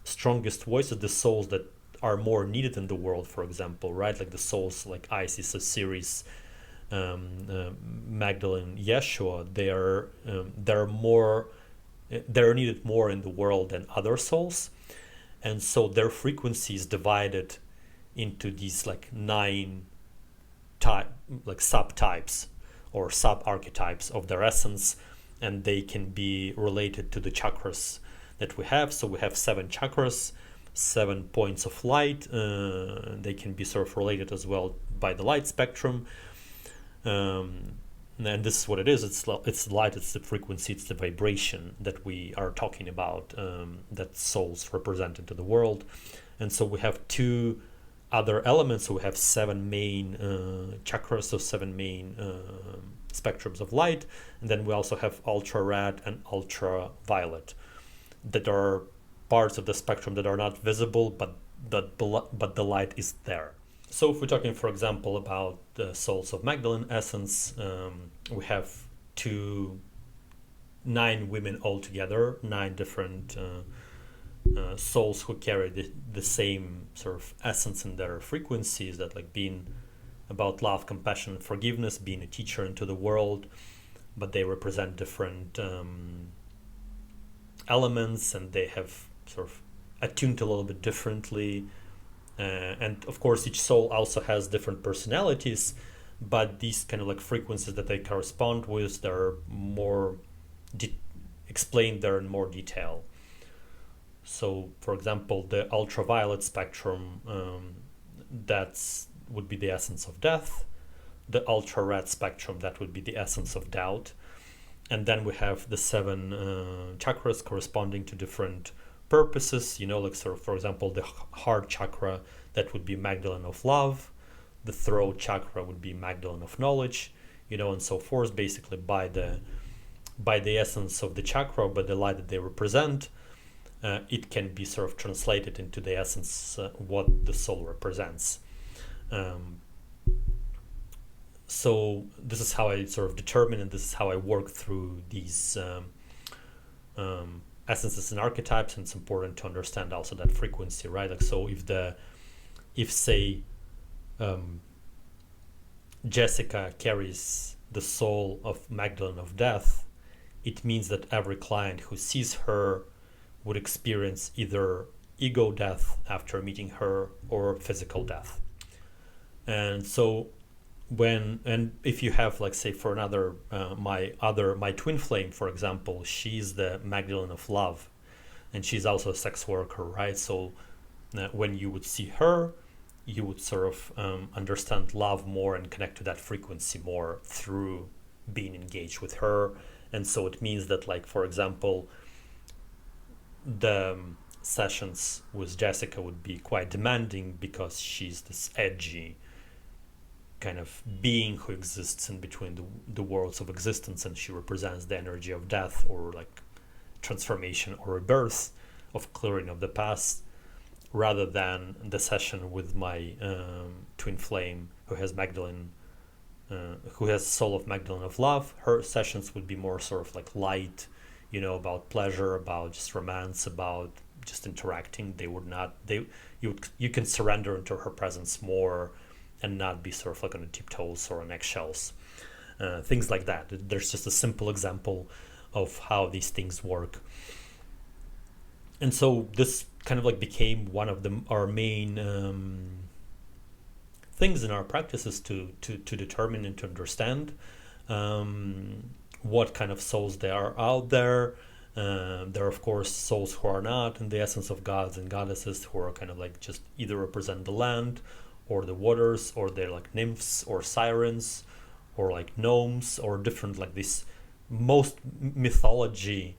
Speaker 1: strongest voices, the souls that are more needed in the world, for example, right? Like the souls like Isis, Osiris, Magdalene, Yeshua, they're needed more in the world than other souls, and so their frequency is divided into these like 9 subtypes or sub-archetypes of their essence, and they can be related to the chakras that we have. So we have 7 chakras, 7 points of light. They can be sort of related as well by the light spectrum. And this is what it is. It's light, it's the frequency, it's the vibration that we are talking about, that souls represent into the world. And so we have 2 other elements. So we have 7 main chakras, so 7 main spectrums of light. And then we also have ultra red and ultraviolet, that are parts of the spectrum that are not visible, but the light is there. So if we're talking, for example, about the souls of Magdalene essence, we have 9 women altogether, 9 different souls who carry the same sort of essence in their frequencies, that like being about love, compassion, and forgiveness, being a teacher into the world, but they represent different elements, and they have sort of attuned a little bit differently, and of course each soul also has different personalities, but these kind of like frequencies that they correspond with, they're more explained there in more detail. So for example, the ultraviolet spectrum, that's would be the essence of death. The ultra red spectrum, that would be the essence of doubt. And then we have the 7 chakras corresponding to different purposes, like sort of, for example, the heart chakra, that would be Magdalene of love. the throat chakra would be Magdalene of knowledge, and so forth, basically by the essence of the chakra, by the light that they represent. It can be sort of translated into the essence what the soul represents. So this is how I sort of determine, and this is how I work through these essences and archetypes. And it's important to understand also that frequency, right? Like, so if say Jessica carries the soul of Magdalene of death, it means that every client who sees her would experience either ego death after meeting her or physical death. And so if you have, like, say, for another my twin flame, for example, she's the Magdalene of love, and she's also a sex worker, right? So when you would see her, you would sort of understand love more and connect to that frequency more through being engaged with her. And so it means that, like, for example, the sessions with Jessica would be quite demanding because she's this edgy kind of being who exists in between the worlds of existence, and she represents the energy of death, or like transformation or rebirth, of clearing of the past, rather than the session with my twin flame who has Magdalene, who has soul of Magdalene of love. Her sessions would be more sort of like light, about pleasure, about just romance, about just interacting. You can surrender into her presence more and not be sort of like on the tiptoes or on eggshells, things like that. There's just a simple example of how these things work. And so this kind of like became one of our main things in our practices to determine and to understand what kind of souls there are out there. There are, of course, souls who are not in the essence of gods and goddesses, who are kind of like just either represent the land or the waters, or they're like nymphs or sirens or like gnomes, or different, like this most mythology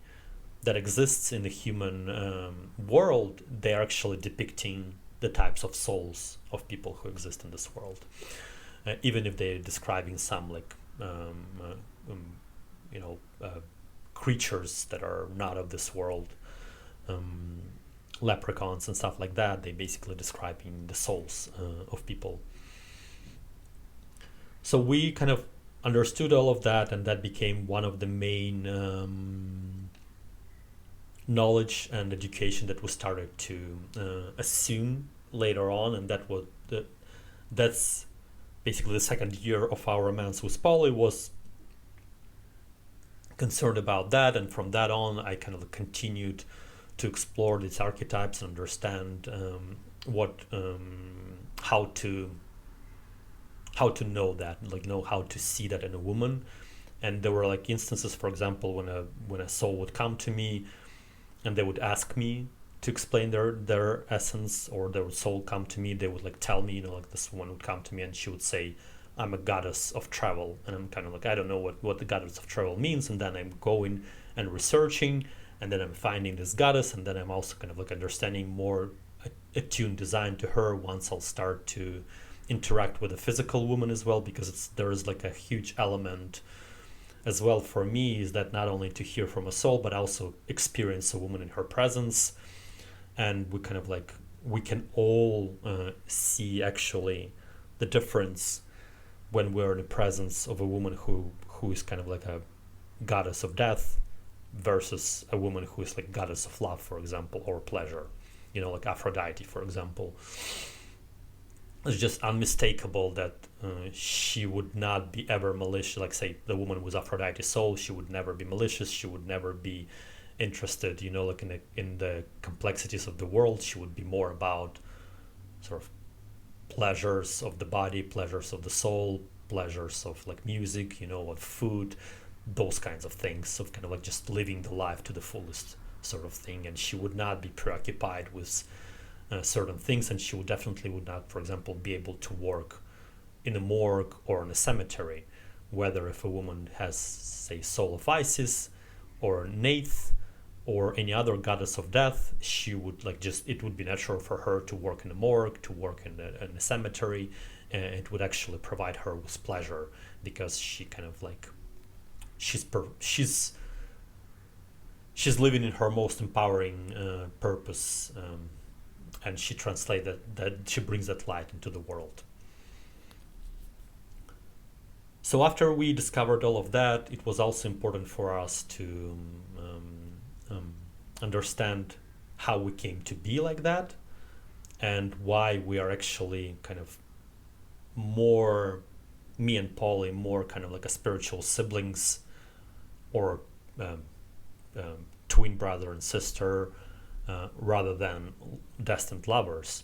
Speaker 1: that exists in the human world. They're actually depicting the types of souls of people who exist in this world, even if they're describing some like creatures that are not of this world, leprechauns and stuff like that. They basically describing the souls of people. So we kind of understood all of that, and that became one of the main knowledge and education that we started to assume later on. And that's basically the second year of our romance with Polly was concerned about that. And from that on, I kind of continued to explore these archetypes and understand how to know that, like, know how to see that in a woman. And there were like instances, for example, when a soul would come to me and they would ask me to explain their essence, or their soul come to me, they would like tell me, like this one would come to me and she would say, I'm a goddess of travel. And I'm kind of like, I don't know what the goddess of travel means. And then I'm going and researching, and then I'm finding this goddess, and then I'm also kind of like understanding more attuned design to her once I'll start to interact with a physical woman as well, because there is like a huge element as well for me, is that not only to hear from a soul, but also experience a woman in her presence. And we kind of like, we can all see actually the difference when we're in the presence of a woman who is kind of like a goddess of death versus a woman who is like goddess of love, for example, or pleasure, like Aphrodite, for example. It's just unmistakable that she would not be ever malicious. Like, say, the woman with Aphrodite's soul, she would never be malicious. She would never be interested, like in the complexities of the world. She would be more about sort of pleasures of the body, pleasures of the soul, pleasures of like music, of food, those kinds of things, of kind of like just living the life to the fullest sort of thing. And she would not be preoccupied with certain things, and she would not, for example, be able to work in a morgue or in a cemetery, whether if a woman has, say, soul of Isis or Nath or any other goddess of death, she would like just, it would be natural for her to work in a morgue, to work in a cemetery, and it would actually provide her with pleasure, because she kind of like she's living in her most empowering purpose, and she translates that she brings that light into the world. So after we discovered all of that, it was also important for us to understand how we came to be like that, and why we are actually kind of more, me and Polly, more kind of like a spiritual siblings, or twin brother and sister, rather than destined lovers.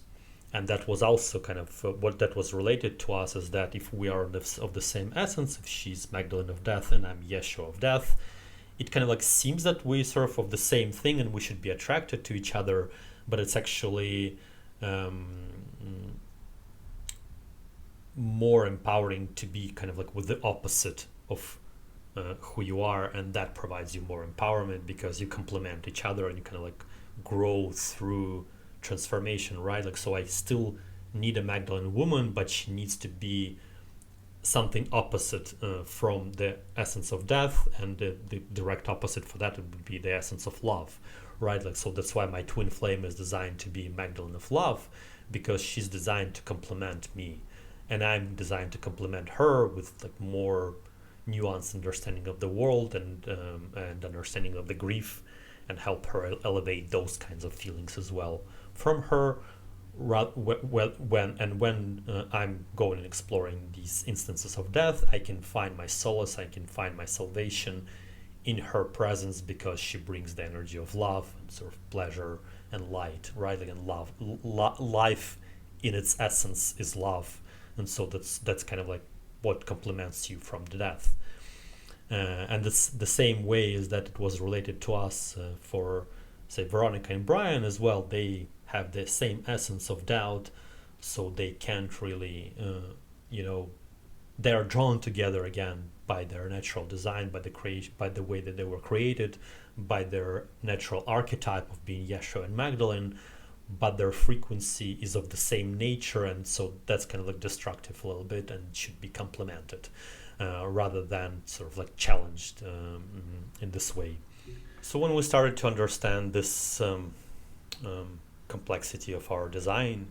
Speaker 1: And that was also kind of what that was related to us, is that if we are of the same essence, if she's Magdalene of death and I'm Yeshua of death, it kind of like seems that we sort of the same thing and we should be attracted to each other, but it's actually more empowering to be kind of like with the opposite of who you are, and that provides you more empowerment because you complement each other and you kind of like grow through transformation, right? Like, so I still need a Magdalene woman, but she needs to be something opposite from the essence of death, and the direct opposite for that would be the essence of love, right? Like, so that's why my twin flame is designed to be Magdalene of love, because she's designed to complement me, and I'm designed to complement her with like more nuanced understanding of the world, and understanding of the grief, and help her elevate those kinds of feelings as well from her. When I'm going and exploring these instances of death, I can find my solace, I can find my salvation in her presence, because she brings the energy of love and sort of pleasure and light, right? Like, and love, life in its essence is love, and so that's kind of like what complements you from the death. And it's the same way is that it was related to us for, say, Veronica and Brian as well. They have the same essence of doubt, so they can't really, they are drawn together again by their natural design, by the creation, by the way that they were created, by their natural archetype of being Yeshua and Magdalene, but their frequency is of the same nature, and so that's kind of like destructive a little bit and should be complemented rather than sort of like challenged in this way. So when we started to understand this complexity of our design,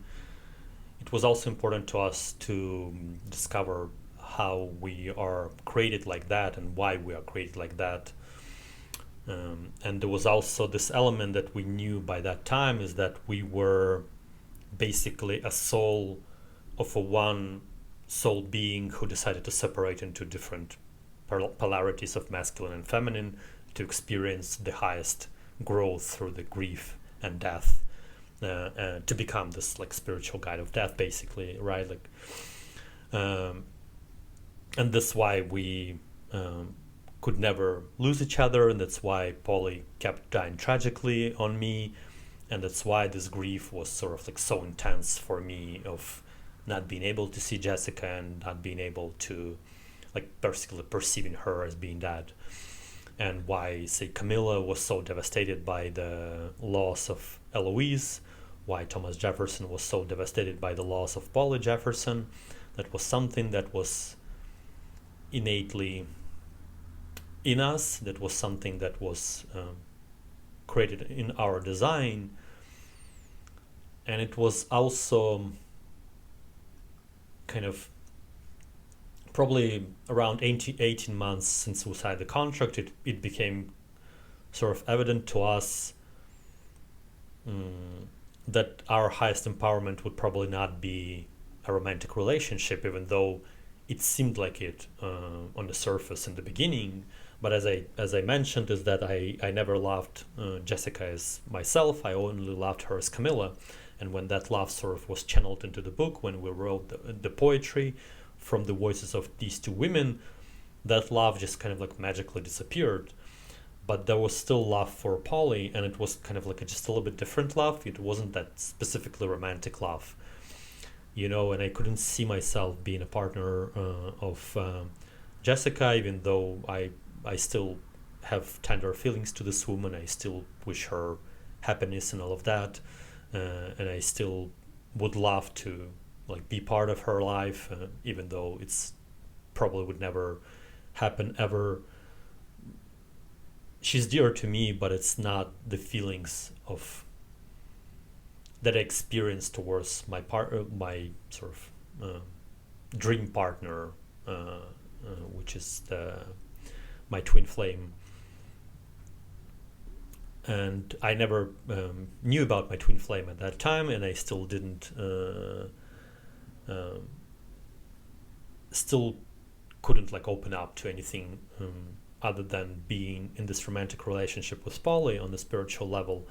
Speaker 1: it was also important to us to discover how we are created like that and why we are created like that. And there was also this element that we knew by that time, is that we were basically a soul of a one soul being who decided to separate into different polarities of masculine and feminine to experience the highest growth through the grief and death, to become this like spiritual guide of death, basically, right? Like, and that's why we could never lose each other, and that's why Polly kept dying tragically on me, and that's why this grief was sort of like so intense for me, of not being able to see Jessica and not being able to like basically perceiving her as being dead, and why, say, Camilla was so devastated by the loss of Eloise, why Thomas Jefferson was so devastated by the loss of Polly Jefferson. That was something that was innately in us, that was something that was created in our design, and it was also kind of probably around 18 months since we signed the contract, it became sort of evident to us that our highest empowerment would probably not be a romantic relationship, even though it seemed like it on the surface in the beginning. But as I mentioned, is that I never loved Jessica as myself. I only loved her as Camilla. And when that love sort of was channeled into the book, when we wrote the poetry from the voices of these two women, that love just kind of like magically disappeared. But there was still love for Polly, and it was kind of like just a little bit different love. It wasn't that specifically romantic love, and I couldn't see myself being a partner of Jessica, even though I still have tender feelings to this woman. I still wish her happiness and all of that, and I still would love to like be part of her life, even though it's probably would never happen ever. She's dear to me, but it's not the feelings of that I experience towards my my sort of dream partner, which is my twin flame. And I never knew about my twin flame at that time, and I still didn't, still couldn't like open up to anything other than being in this romantic relationship with Polly on the spiritual level.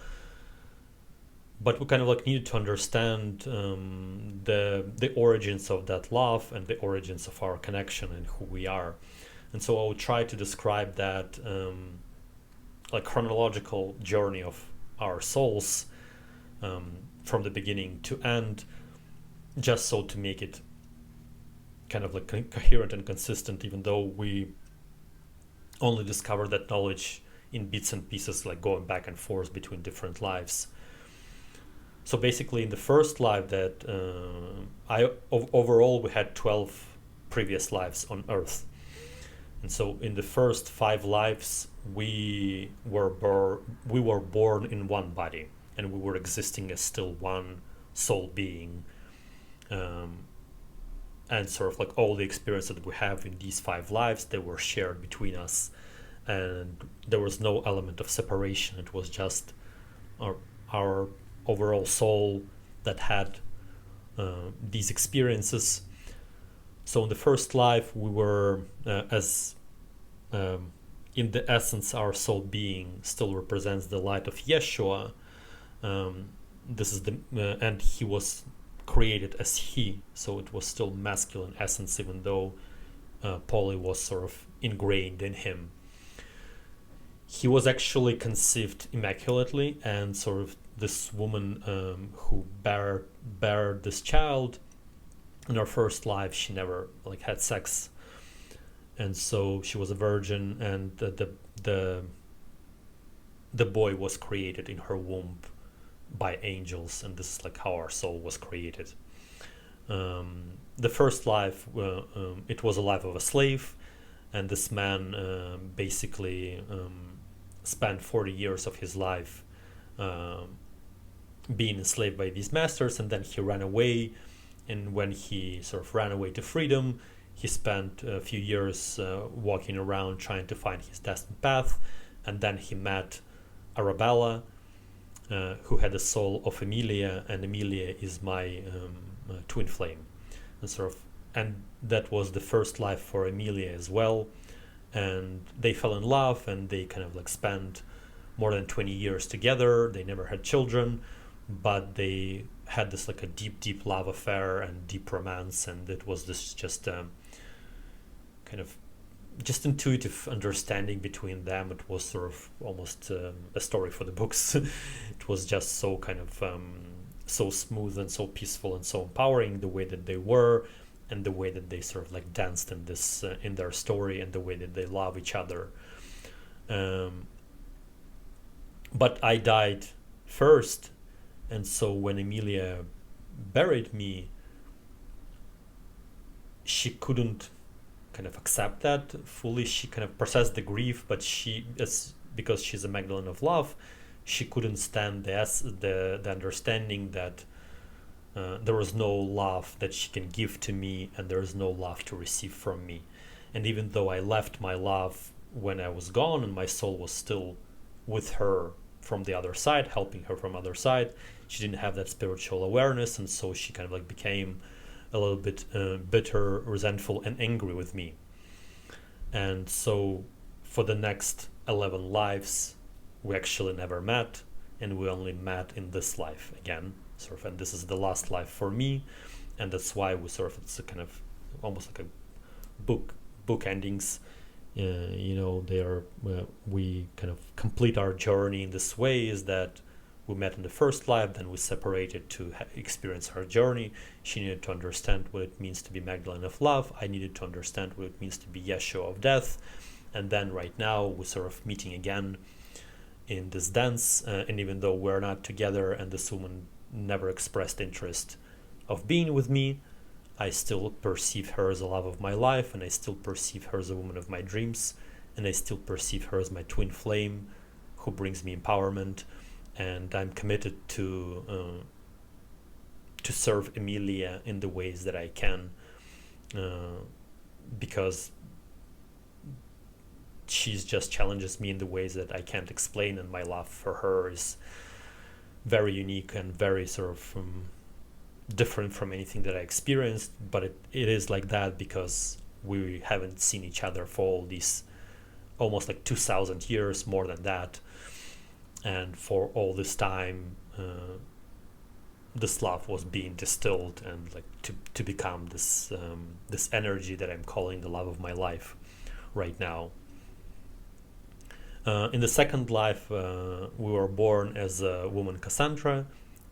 Speaker 1: But we kind of like needed to understand the origins of that love and the origins of our connection and who we are. And so I would try to describe that like chronological journey of our souls from the beginning to end, just so to make it kind of like coherent and consistent, even though we only discover that knowledge in bits and pieces, like going back and forth between different lives. So basically in the first life that overall we had 12 previous lives on Earth. And so in the first 5 lives we were born in one body, and we were existing as still one soul being. And sort of like all the experiences that we have in these 5 lives, they were shared between us, and there was no element of separation. It was just our overall soul that had these experiences. So in the first life we were in the essence, our soul being still represents the light of Yeshua. This is and he was created as he, so it was still masculine essence, even though Polly was sort of ingrained in him. He was actually conceived immaculately, and sort of this woman who bare this child in her first life, she never like had sex, and so she was a virgin, and the boy was created in her womb by angels, and this is like how our soul was created. The first life, it was a life of a slave, and this man basically spent 40 years of his life being enslaved by these masters, and then he ran away. And when he sort of ran away to freedom, he spent a few years walking around trying to find his destined path, and then he met Arabella, who had the soul of Emilia, and Emilia is my twin flame, and that was the first life for Emilia as well. And they fell in love, and they kind of like spent more than 20 years together. They never had children, but they had this like a deep love affair and deep romance, and it was this just kind of just intuitive understanding between them. It was sort of almost a story for the books. It was just so kind of so smooth and so peaceful and so empowering, the way that they were, and the way that they sort of like danced in this in their story, and the way that they love each other. But I died first, and so when Emilia buried me, she couldn't kind of accept that fully. She kind of processed the grief, but because she's a Magdalene of love, she couldn't stand the understanding that there was no love that she can give to me, and there is no love to receive from me. And even though I left my love when I was gone, and my soul was still with her from the other side, helping her from the other side, she didn't have that spiritual awareness, and so she kind of like became a little bit bitter, resentful, and angry with me. And so for the next 11 lives, we actually never met, and we only met in this life again, sort of, and this is the last life for me, and that's why we sort of, it's a kind of almost like a book endings. They are we kind of complete our journey in this way, is that we met in the first life, then we separated to experience her journey. She needed to understand what it means to be Magdalene of love. I needed to understand what it means to be Yeshua of death. And then right now we're sort of meeting again in this dance, and even though we're not together and this woman never expressed interest of being with me, I still perceive her as the love of my life, and I still perceive her as a woman of my dreams, and I still perceive her as my twin flame who brings me empowerment. And I'm committed to serve Emilia in the ways that I can, because she's just challenges me in the ways that I can't explain, and my love for her is very unique and very sort of different from anything that I experienced. But it is like that because we haven't seen each other for all these almost like 2,000 years, more than that. And for all this time, this love was being distilled and like to become this this energy that I'm calling the love of my life right now. In the second life, we were born as a woman Cassandra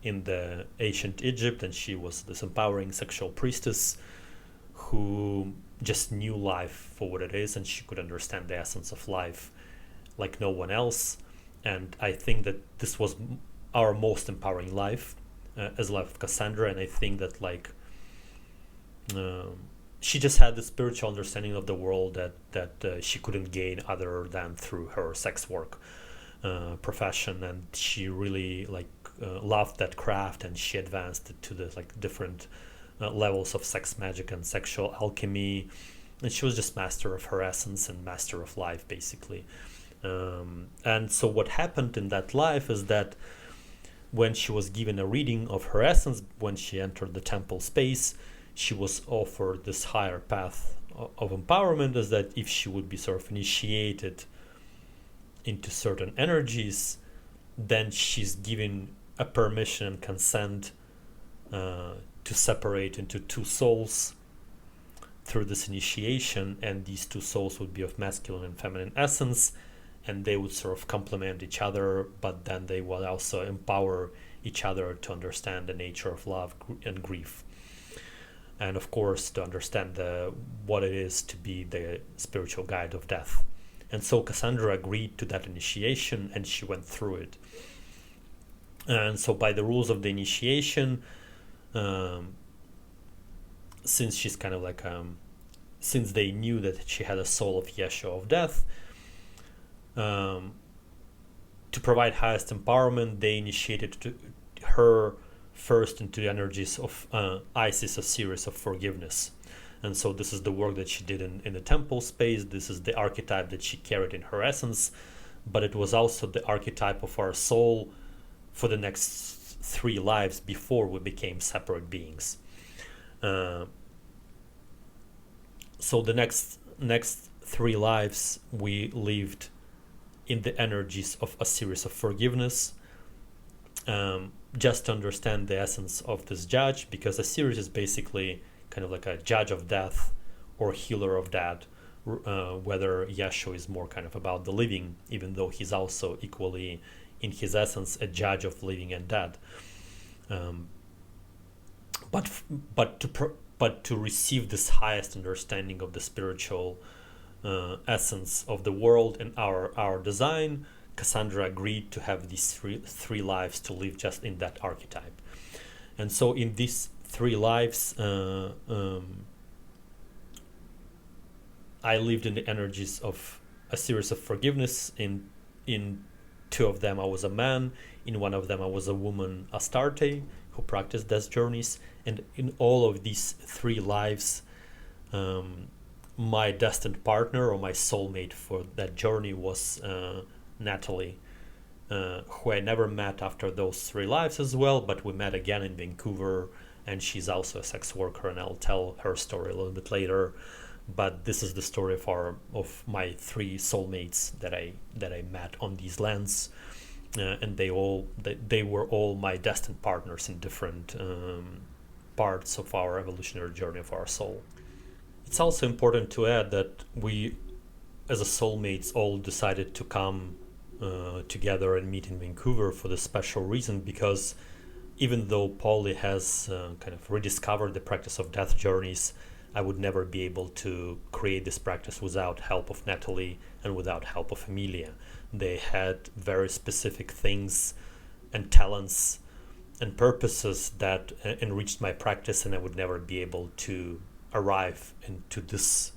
Speaker 1: in the ancient Egypt, and she was this empowering sexual priestess who just knew life for what it is, and she could understand the essence of life like no one else. And I think that this was our most empowering life, as life of Cassandra. And I think that like she just had the spiritual understanding of the world that she couldn't gain other than through her sex work profession, and she really like loved that craft, and she advanced it to the like different levels of sex magic and sexual alchemy, and she was just master of her essence and master of life basically. And so what happened in that life is that when she was given a reading of her essence, when she entered the temple space, she was offered this higher path of empowerment, is that if she would be sort of initiated into certain energies, then she's given a permission and consent to separate into two souls through this initiation, and these two souls would be of masculine and feminine essence, and they would sort of complement each other, but then they will also empower each other to understand the nature of love and grief, and of course to understand what it is to be the spiritual guide of death. And so Cassandra agreed to that initiation, and she went through it. And so by the rules of the initiation, since she's kind of like since they knew that she had a soul of Yeshua of death, to provide highest empowerment, they initiated her first into the energies of Isis, Osiris of forgiveness. And so this is the work that she did in the temple space. This is the archetype that she carried in her essence, but it was also the archetype of our soul for the next 3 lives before we became separate beings. So the next 3 lives we lived in the energies of a series of forgiveness, just to understand the essence of this judge, because a series is basically kind of like a judge of death or healer of death, whether Yeshua is more kind of about the living, even though he's also equally in his essence a judge of living and dead. But to receive this highest understanding of the spiritual essence of the world and our design, Cassandra agreed to have these three lives to live just in that archetype. And so in these 3 lives, I lived in the energies of a series of forgiveness. In 2 of them I was a man, in 1 of them I was a woman, Astarte, who practiced death journeys, and in all of these 3 lives, my destined partner or my soulmate for that journey was Natalie, who I never met after those 3 lives as well, but we met again in Vancouver, and she's also a sex worker, and I'll tell her story a little bit later. But this is the story of my 3 soulmates that I met on these lands, and they were all my destined partners in different parts of our evolutionary journey of our soul. It's also important to add that we, as a soulmates, all decided to come together and meet in Vancouver for this special reason, because even though Polly has kind of rediscovered the practice of death journeys, I would never be able to create this practice without help of Natalie and without help of Emilia. They had very specific things and talents and purposes that enriched my practice, and I would never be able to arrive into this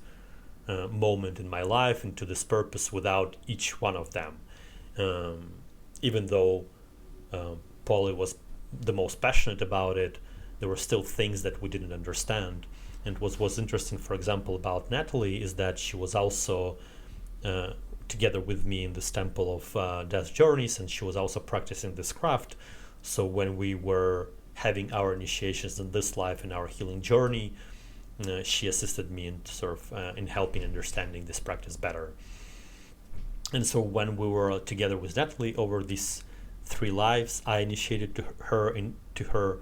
Speaker 1: moment in my life, into this purpose, without each one of them. Even though Polly was the most passionate about it, there were still things that we didn't understand. And what was interesting, for example, about Natalie is that she was also together with me in this temple of death journeys, and she was also practicing this craft. So when we were having our initiations in this life and our healing journey, she assisted me in in helping understanding this practice better. And so when we were together with Natalie over these 3 lives, I initiated her into her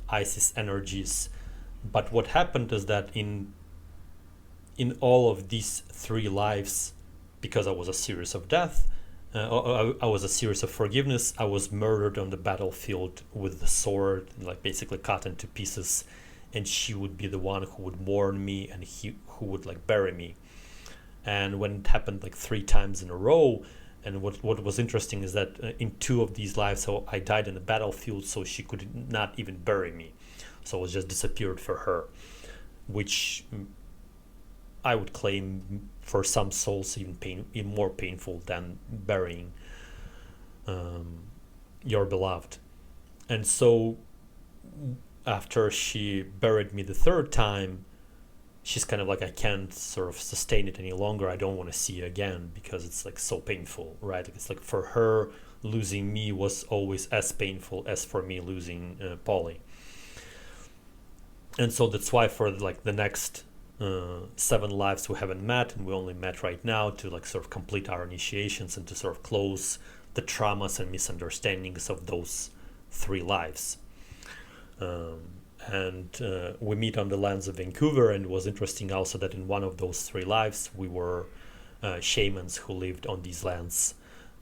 Speaker 1: Isis energies. But what happened is that in all of these 3 lives, because I was a series of death, I was a series of forgiveness, I was murdered on the battlefield with the sword, like basically cut into pieces, and she would be the one who would mourn me, and who would like bury me. And when it happened like 3 times in a row, and what was interesting is that in 2 of these lives, so I died in the battlefield, so she could not even bury me. So I was just disappeared for her, which I would claim for some souls even more painful than burying your beloved. And so after she buried me the 3rd time, she's kind of like, I can't sort of sustain it any longer. I don't want to see you again because it's like so painful, right? It's like for her, losing me was always as painful as for me losing Polly. And so that's why for like the next 7 lives we haven't met, and we only met right now to like sort of complete our initiations and to sort of close the traumas and misunderstandings of those 3 lives. We meet on the lands of Vancouver, and it was interesting also that in one of those 3 lives we were shamans who lived on these lands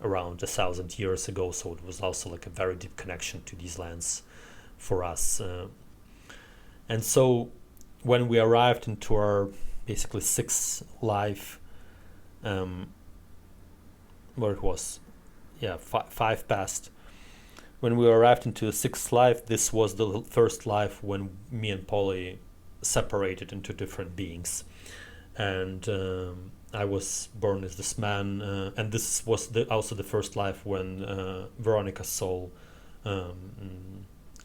Speaker 1: around 1,000 years ago, so it was also like a very deep connection to these lands for us. And so when we arrived into our basically 6th life, where it was, 5 passed. When we arrived into the 6th life, this was the first life when me and Polly separated into different beings. And I was born as this man, and this was also the first life when Veronica's soul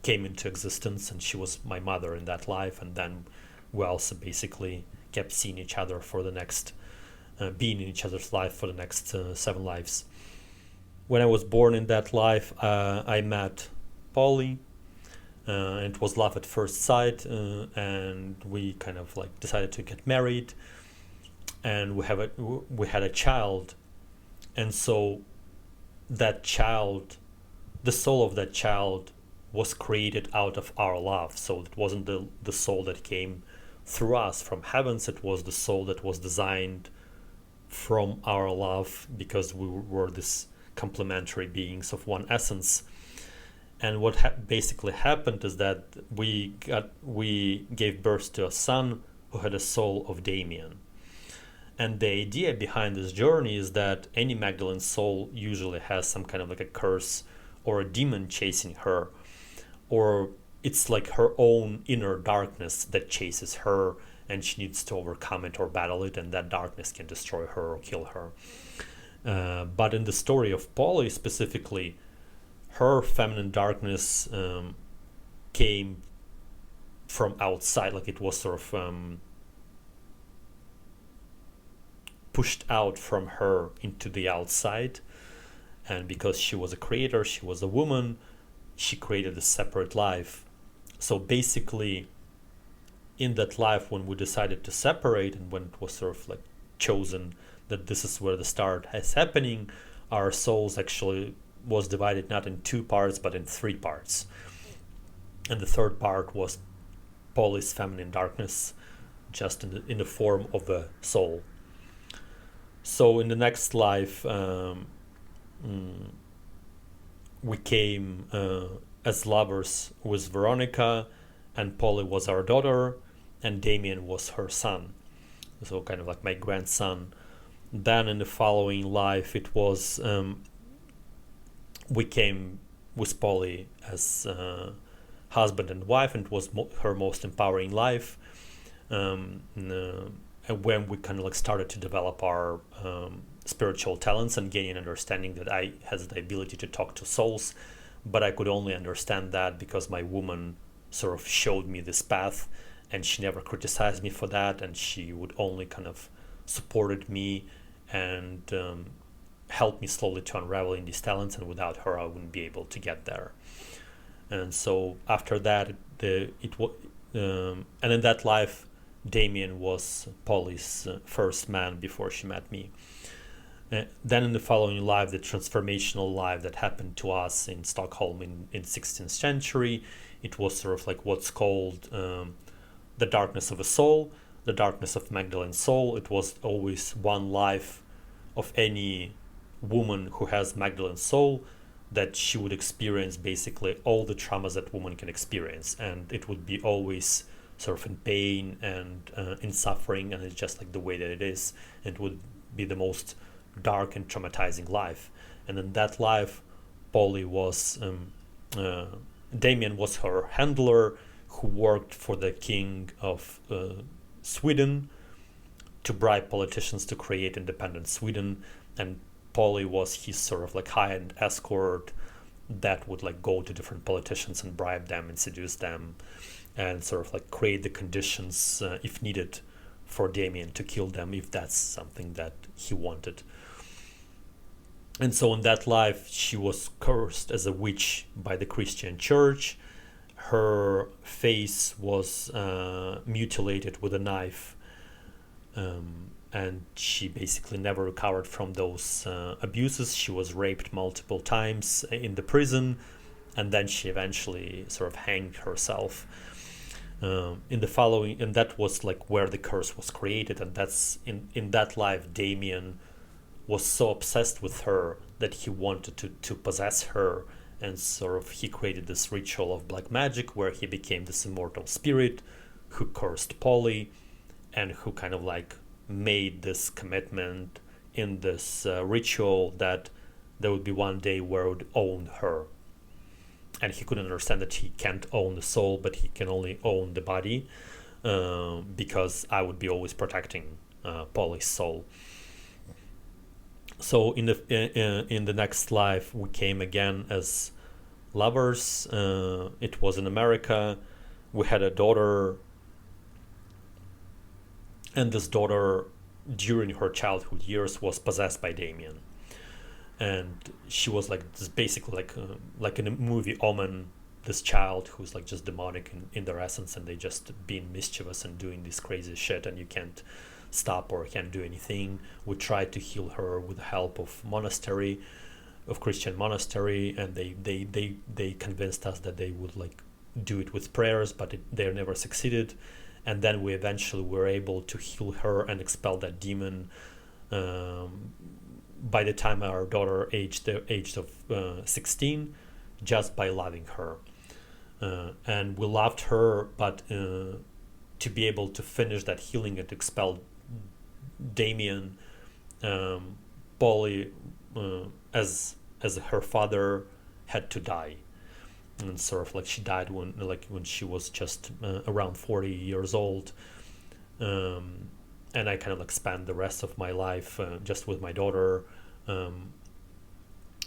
Speaker 1: came into existence, and she was my mother in that life. And then we also basically kept seeing each other for the next, being in each other's life for the next 7 lives. When I was born in that life, I met Polly, and it was love at first sight, and we kind of like decided to get married, and we had a child. And so that child, the soul of that child was created out of our love. So it wasn't the soul that came through us from heavens, it was the soul that was designed from our love, because we were this complementary beings of one essence. And what basically happened is that we gave birth to a son who had a soul of Damien. And the idea behind this journey is that any Magdalene soul usually has some kind of like a curse or a demon chasing her, or it's like her own inner darkness that chases her, and she needs to overcome it or battle it, and that darkness can destroy her or kill her. But in the story of Polly specifically, her feminine darkness came from outside, like it was sort of pushed out from her into the outside. And because she was a creator, she was a woman, she created a separate life. So basically, in that life, when we decided to separate, and when it was sort of like chosen that this is where the start is happening, our souls actually was divided not in 2 parts but in 3 parts. And the 3rd part was Polly's feminine darkness, just in the form of a soul. So in the next life, we came as lovers with Veronica, and Polly was our daughter, and Damien was her son, so kind of like my grandson. Then in the following life, it was we came with Polly as husband and wife, and it was her most empowering life. And when we kind of like started to develop our spiritual talents and gain an understanding that I has the ability to talk to souls, but I could only understand that because my woman sort of showed me this path, and she never criticized me for that, and she would only kind of supported me and helped me slowly to unravel in these talents, and without her I wouldn't be able to get there. And so after that, and in that life, Damien was Polly's first man before she met me. Then in the following life, the transformational life that happened to us in Stockholm in 16th century, it was sort of like what's called the darkness of a soul, the darkness of Magdalene's soul. It was always one life of any woman who has Magdalene's soul, that she would experience basically all the traumas that woman can experience, and it would be always sort of in pain and in suffering, and it's just like the way that it is. It would be the most dark and traumatizing life. And in that life, Polly was Damien was her handler, who worked for the king of Sweden to bribe politicians to create independent Sweden, and Polly was his sort of like high-end escort that would like go to different politicians and bribe them and seduce them and sort of like create the conditions if needed for Damien to kill them if that's something that he wanted. And so in that life, she was cursed as a witch by the Christian church. Her face was mutilated with a knife, and she basically never recovered from those abuses. She was raped multiple times in the prison, and then she eventually sort of hanged herself. In the following, and that was like where the curse was created, and that's in that life, Damien was so obsessed with her that he wanted to possess her, and sort of he created this ritual of black magic where he became this immortal spirit who cursed Polly, and who kind of like made this commitment in this ritual that there would be one day where it would own her. And he couldn't understand that he can't own the soul, but he can only own the body, because I would be always protecting Polly's soul. So in the next life, we came again as lovers. It was in America. We had a daughter, and this daughter, during her childhood years, was possessed by Damien. And she was like this, basically like in a movie Omen, this child who's like just demonic in their essence, and they just being mischievous and doing this crazy shit, and you can't stop or can't do anything. We tried to heal her with the help of Christian monastery, and they convinced us that they would like do it with prayers, but they never succeeded. And then we eventually were able to heal her and expel that demon. By the time our daughter aged of 16, just by loving her, and we loved her, but to be able to finish that healing and expel Damien, Polly, as her father, had to die, and sort of like she died when she was just around 40 years old. And I kind of like spent the rest of my life just with my daughter,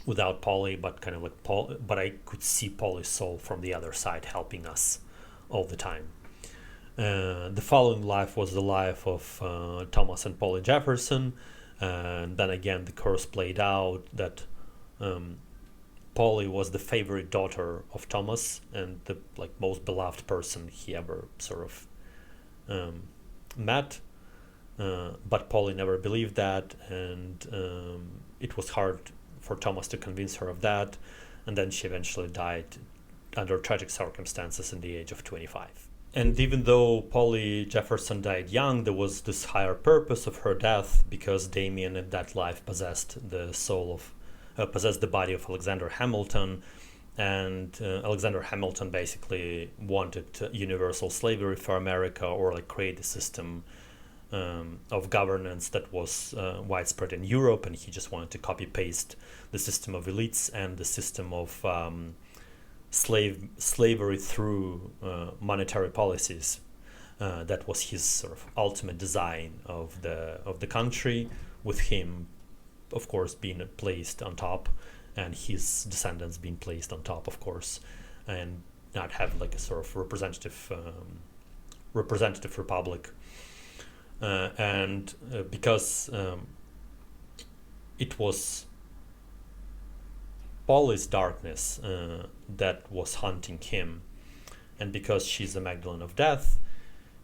Speaker 1: without Polly, but kind of like but I could see Polly's soul from the other side helping us all the time. The following life was the life of Thomas and Polly Jefferson, and then again the curse played out that Polly was the favorite daughter of Thomas and the like most beloved person he ever sort of met. But Polly never believed that, and it was hard for Thomas to convince her of that, and then she eventually died under tragic circumstances in the age of 25. And even though Polly Jefferson died young, there was this higher purpose of her death, because Damien in that life possessed the body of Alexander Hamilton, and Alexander Hamilton basically wanted universal slavery for America, or like create a system of governance that was widespread in Europe, and he just wanted to copy paste the system of elites and the system of slavery through monetary policies. That was his sort of ultimate design of the country, with him, of course, being placed on top, and his descendants being placed on top, of course, and not have like a sort of representative republic. And because it was Polly's darkness that was hunting him, and because she's a Magdalene of death,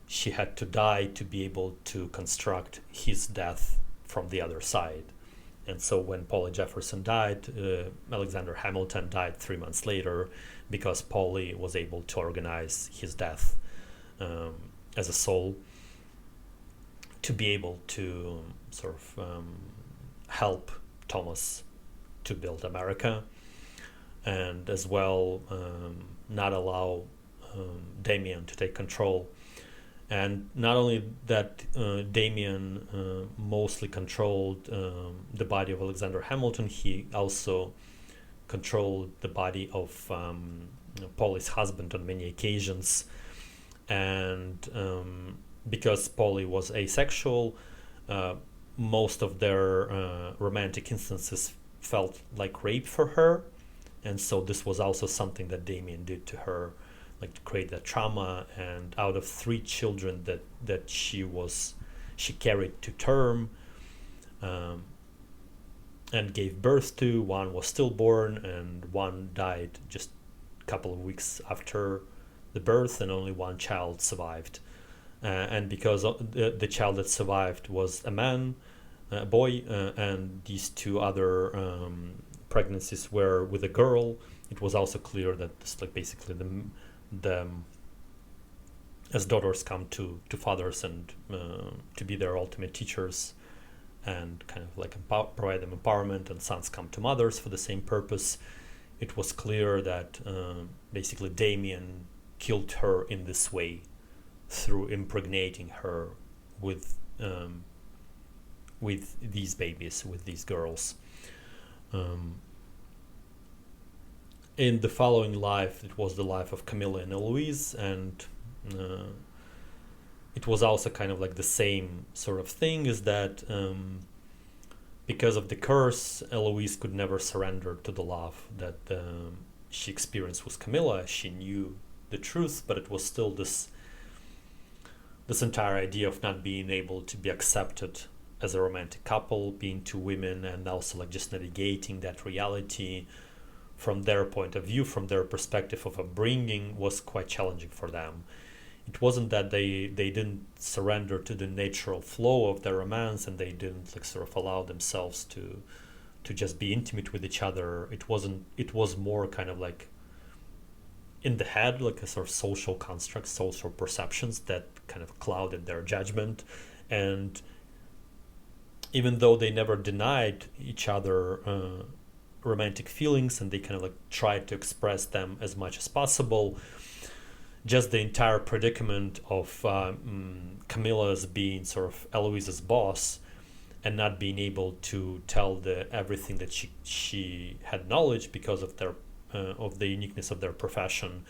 Speaker 1: she had to die to be able to construct his death from the other side. And so when Polly Jefferson died, Alexander Hamilton died 3 months later, because Polly was able to organize his death as a soul, to be able to sort of help Thomas to build America, and as well not allow Damien to take control. And not only that, Damien mostly controlled the body of Alexander Hamilton, he also controlled the body of Polly's husband on many occasions. And because Polly was asexual, most of their romantic instances felt like rape for her. And so this was also something that Damien did to her, like to create that trauma. And out of 3 children that she carried to term and gave birth to, one was stillborn and one died just a couple of weeks after the birth, and only one child survived. And because the child that survived was a man, a boy, and these 2 other pregnancies were with a girl, it was also clear that this, like, basically the as daughters come to fathers and to be their ultimate teachers and kind of like provide them empowerment, and sons come to mothers for the same purpose, it was clear that basically Damien killed her in this way, through impregnating her with these babies, with these girls. In the following life, it was the life of Camilla and Eloise, and it was also kind of like the same sort of thing, is that because of the curse, Eloise could never surrender to the love that she experienced with Camilla. She knew the truth, but it was still this entire idea of not being able to be accepted as a romantic couple, being 2 women, and also like just negating that reality from their point of view, from their perspective of upbringing, was quite challenging for them. It wasn't that they didn't surrender to the natural flow of their romance, and they didn't like sort of allow themselves to just be intimate with each other. It was more kind of like in the head, like a sort of social construct, social perceptions that kind of clouded their judgment. And even though they never denied each other romantic feelings, and they kind of like tried to express them as much as possible, just the entire predicament of Camilla's being sort of Eloise's boss and not being able to tell everything that she had knowledge because of the uniqueness of their profession.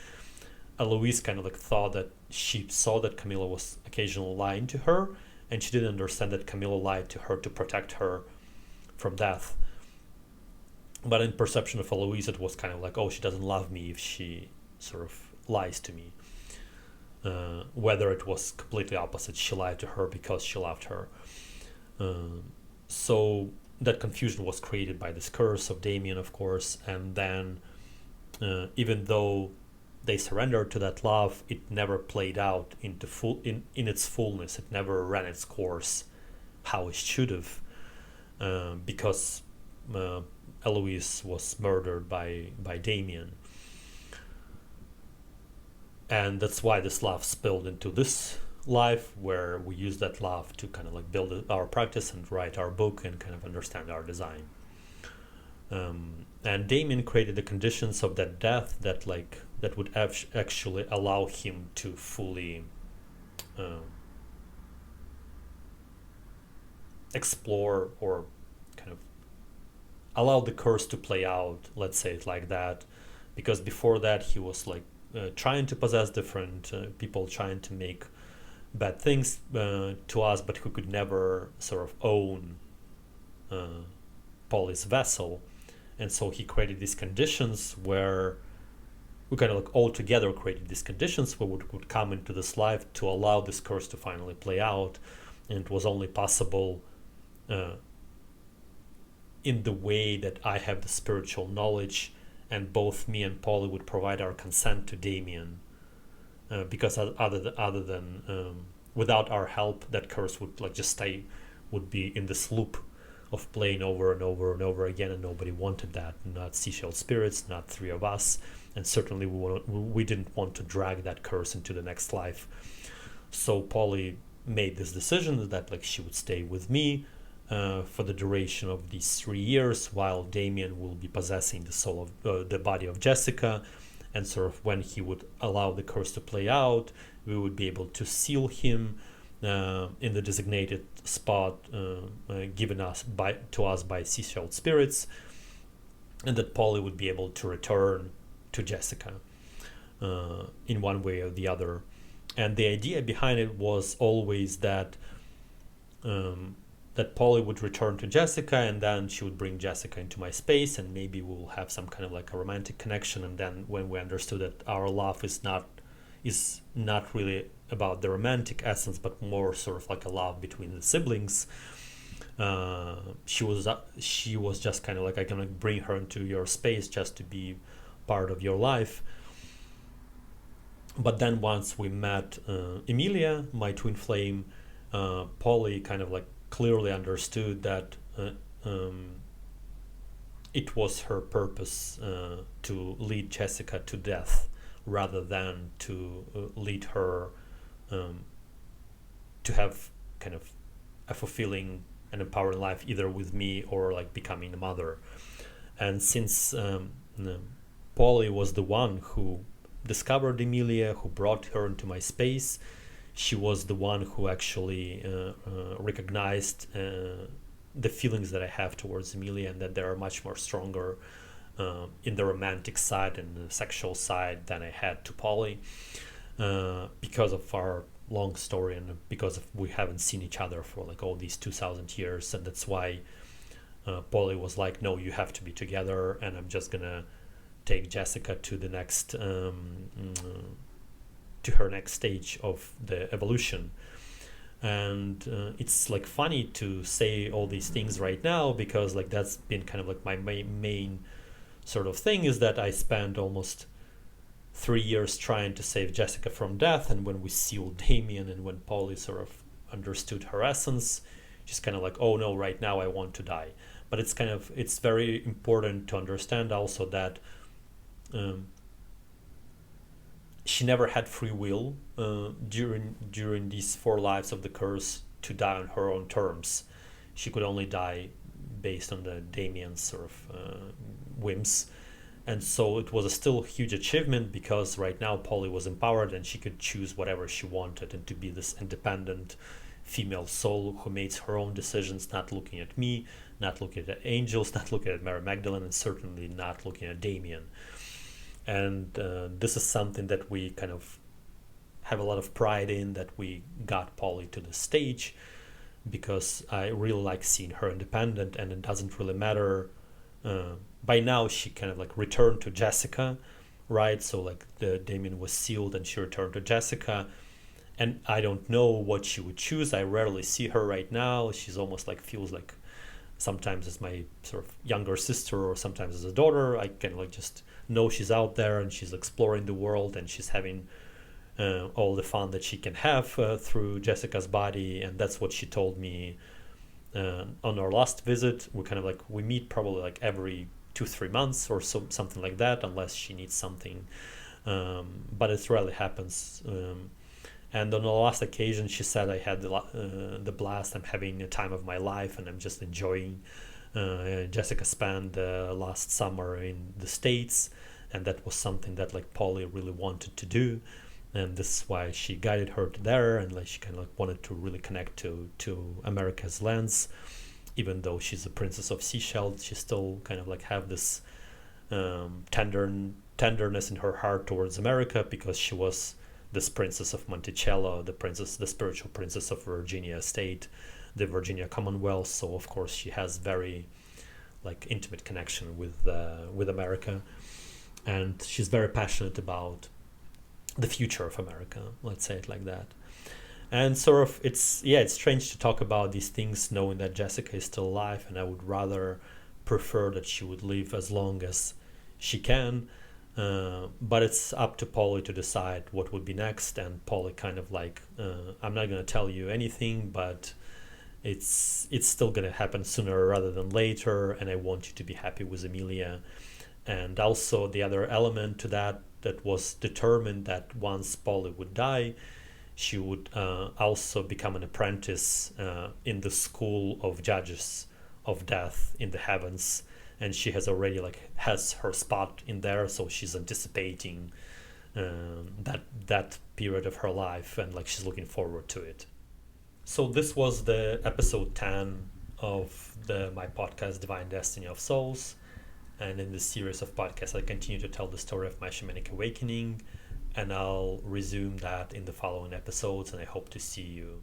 Speaker 1: Eloise kind of like thought that she saw that Camilla was occasionally lying to her, and she didn't understand that Camilla lied to her to protect her from death. But in perception of Eloise, it was kind of like, oh, she doesn't love me if she sort of lies to me. Whether it was completely opposite, she lied to her because she loved her. So that confusion was created by this curse of Damien, of course, and then even though they surrendered to that love, it never played out into in its fullness. It never ran its course how it should have, because Eloise was murdered by Damien. And that's why this love spilled into this life, where we use that love to kind of like build our practice and write our book and kind of understand our design. And Damien created the conditions of that death that would actually allow him to fully explore, or kind of allow the curse to play out, let's say it like that. Because before that he was like trying to possess different people, trying to make bad things to us, but who could never sort of own Polly's vessel. And so he created these conditions where we kind of like all together created these conditions where we could come into this life to allow this curse to finally play out. And it was only possible in the way that I have the spiritual knowledge, and both me and Polly would provide our consent to Damien. Because other than without our help, that curse would like just stay, would be in this loop of playing over and over and over again, and nobody wanted that. Not seashell spirits, not three of us, and certainly we didn't want to drag that curse into the next life. So Polly made this decision that like she would stay with me for the duration of these 3 years, while Damien will be possessing the soul of the body of Jessica. And sort of when he would allow the curse to play out, we would be able to seal him in the designated spot given to us by seashell spirits, and that Polly would be able to return to Jessica in one way or the other. And the idea behind it was always that that Polly would return to Jessica, and then she would bring Jessica into my space, and maybe we'll have some kind of like a romantic connection. And then when we understood that our love is not really about the romantic essence, but more sort of like a love between the siblings, she was just kind of like, I'm gonna bring her into your space just to be part of your life. But then once we met Emilia, my twin flame, Polly kind of like clearly understood that it was her purpose to lead Jessica to death, rather than to lead her to have kind of a fulfilling and empowering life, either with me or like becoming a mother. And since Polly was the one who discovered Emilia, who brought her into my space, she was the one who actually recognized the feelings that I have towards Emilia, and that they are much more stronger in the romantic side and the sexual side than I had to Polly, because of our long story, and because we haven't seen each other for like all these 2,000 years. And that's why Polly was like, no, you have to be together, and I'm just gonna take Jessica to the next to her next stage of the evolution. And it's like funny to say all these things right now, because like that's been kind of like my main sort of thing, is that I spent almost 3 years trying to save Jessica from death. And when we sealed Damien, and when Polly sort of understood her essence, she's kind of like, oh no, right now I want to die. But it's very important to understand also that she never had free will during these 4 lives of the curse to die on her own terms. She could only die based on the Damien's sort of whims. And so it was a still huge achievement, because right now Polly was empowered and she could choose whatever she wanted, and to be this independent female soul who makes her own decisions, not looking at me, not looking at angels, not looking at Mary Magdalene, and certainly not looking at Damien. And this is something that we kind of have a lot of pride in, that we got Polly to the stage, because I really like seeing her independent, and it doesn't really matter. By now she kind of like returned to Jessica, right? So like the Damien was sealed and she returned to Jessica, and I don't know what she would choose. I rarely see her right now. She's almost like, feels like sometimes as my sort of younger sister, or sometimes as a daughter. I can like just know she's out there and she's exploring the world, and she's having all the fun that she can have through Jessica's body. And that's what she told me on our last visit. We kind of like, we meet probably like every 2-3 months or so, something like that, unless she needs something, but it rarely happens. And on the last occasion she said, I had the blast, I'm having a time of my life, and I'm just enjoying Jessica spent last summer in the States, and that was something that like Polly really wanted to do, and this is why she guided her to there, and like she kind of like wanted to really connect to America's lands. Even though she's a princess of Seychelles, she still kind of like have this tenderness in her heart towards America, because she was this princess of Monticello, the spiritual princess of Virginia State, the Virginia Commonwealth. So of course she has very like intimate connection with America, and she's very passionate about the future of America. Let's say it like that. And sort of it's strange to talk about these things knowing that Jessica is still alive, and I would rather prefer that she would live as long as she can. But it's up to Polly to decide what would be next, and Polly kind of like, I'm not going to tell you anything, but it's still going to happen sooner rather than later, and I want you to be happy with Emilia. And also the other element to that was determined that once Polly would die, she would also become an apprentice in the school of judges of death in the heavens, and she has already like has her spot in there, so she's anticipating that period of her life, and like she's looking forward to it. So this was the episode 10 of my podcast Divine Destiny of Souls, and in this series of podcasts I continue to tell the story of my shamanic awakening, and I'll resume that in the following episodes, and I hope to see you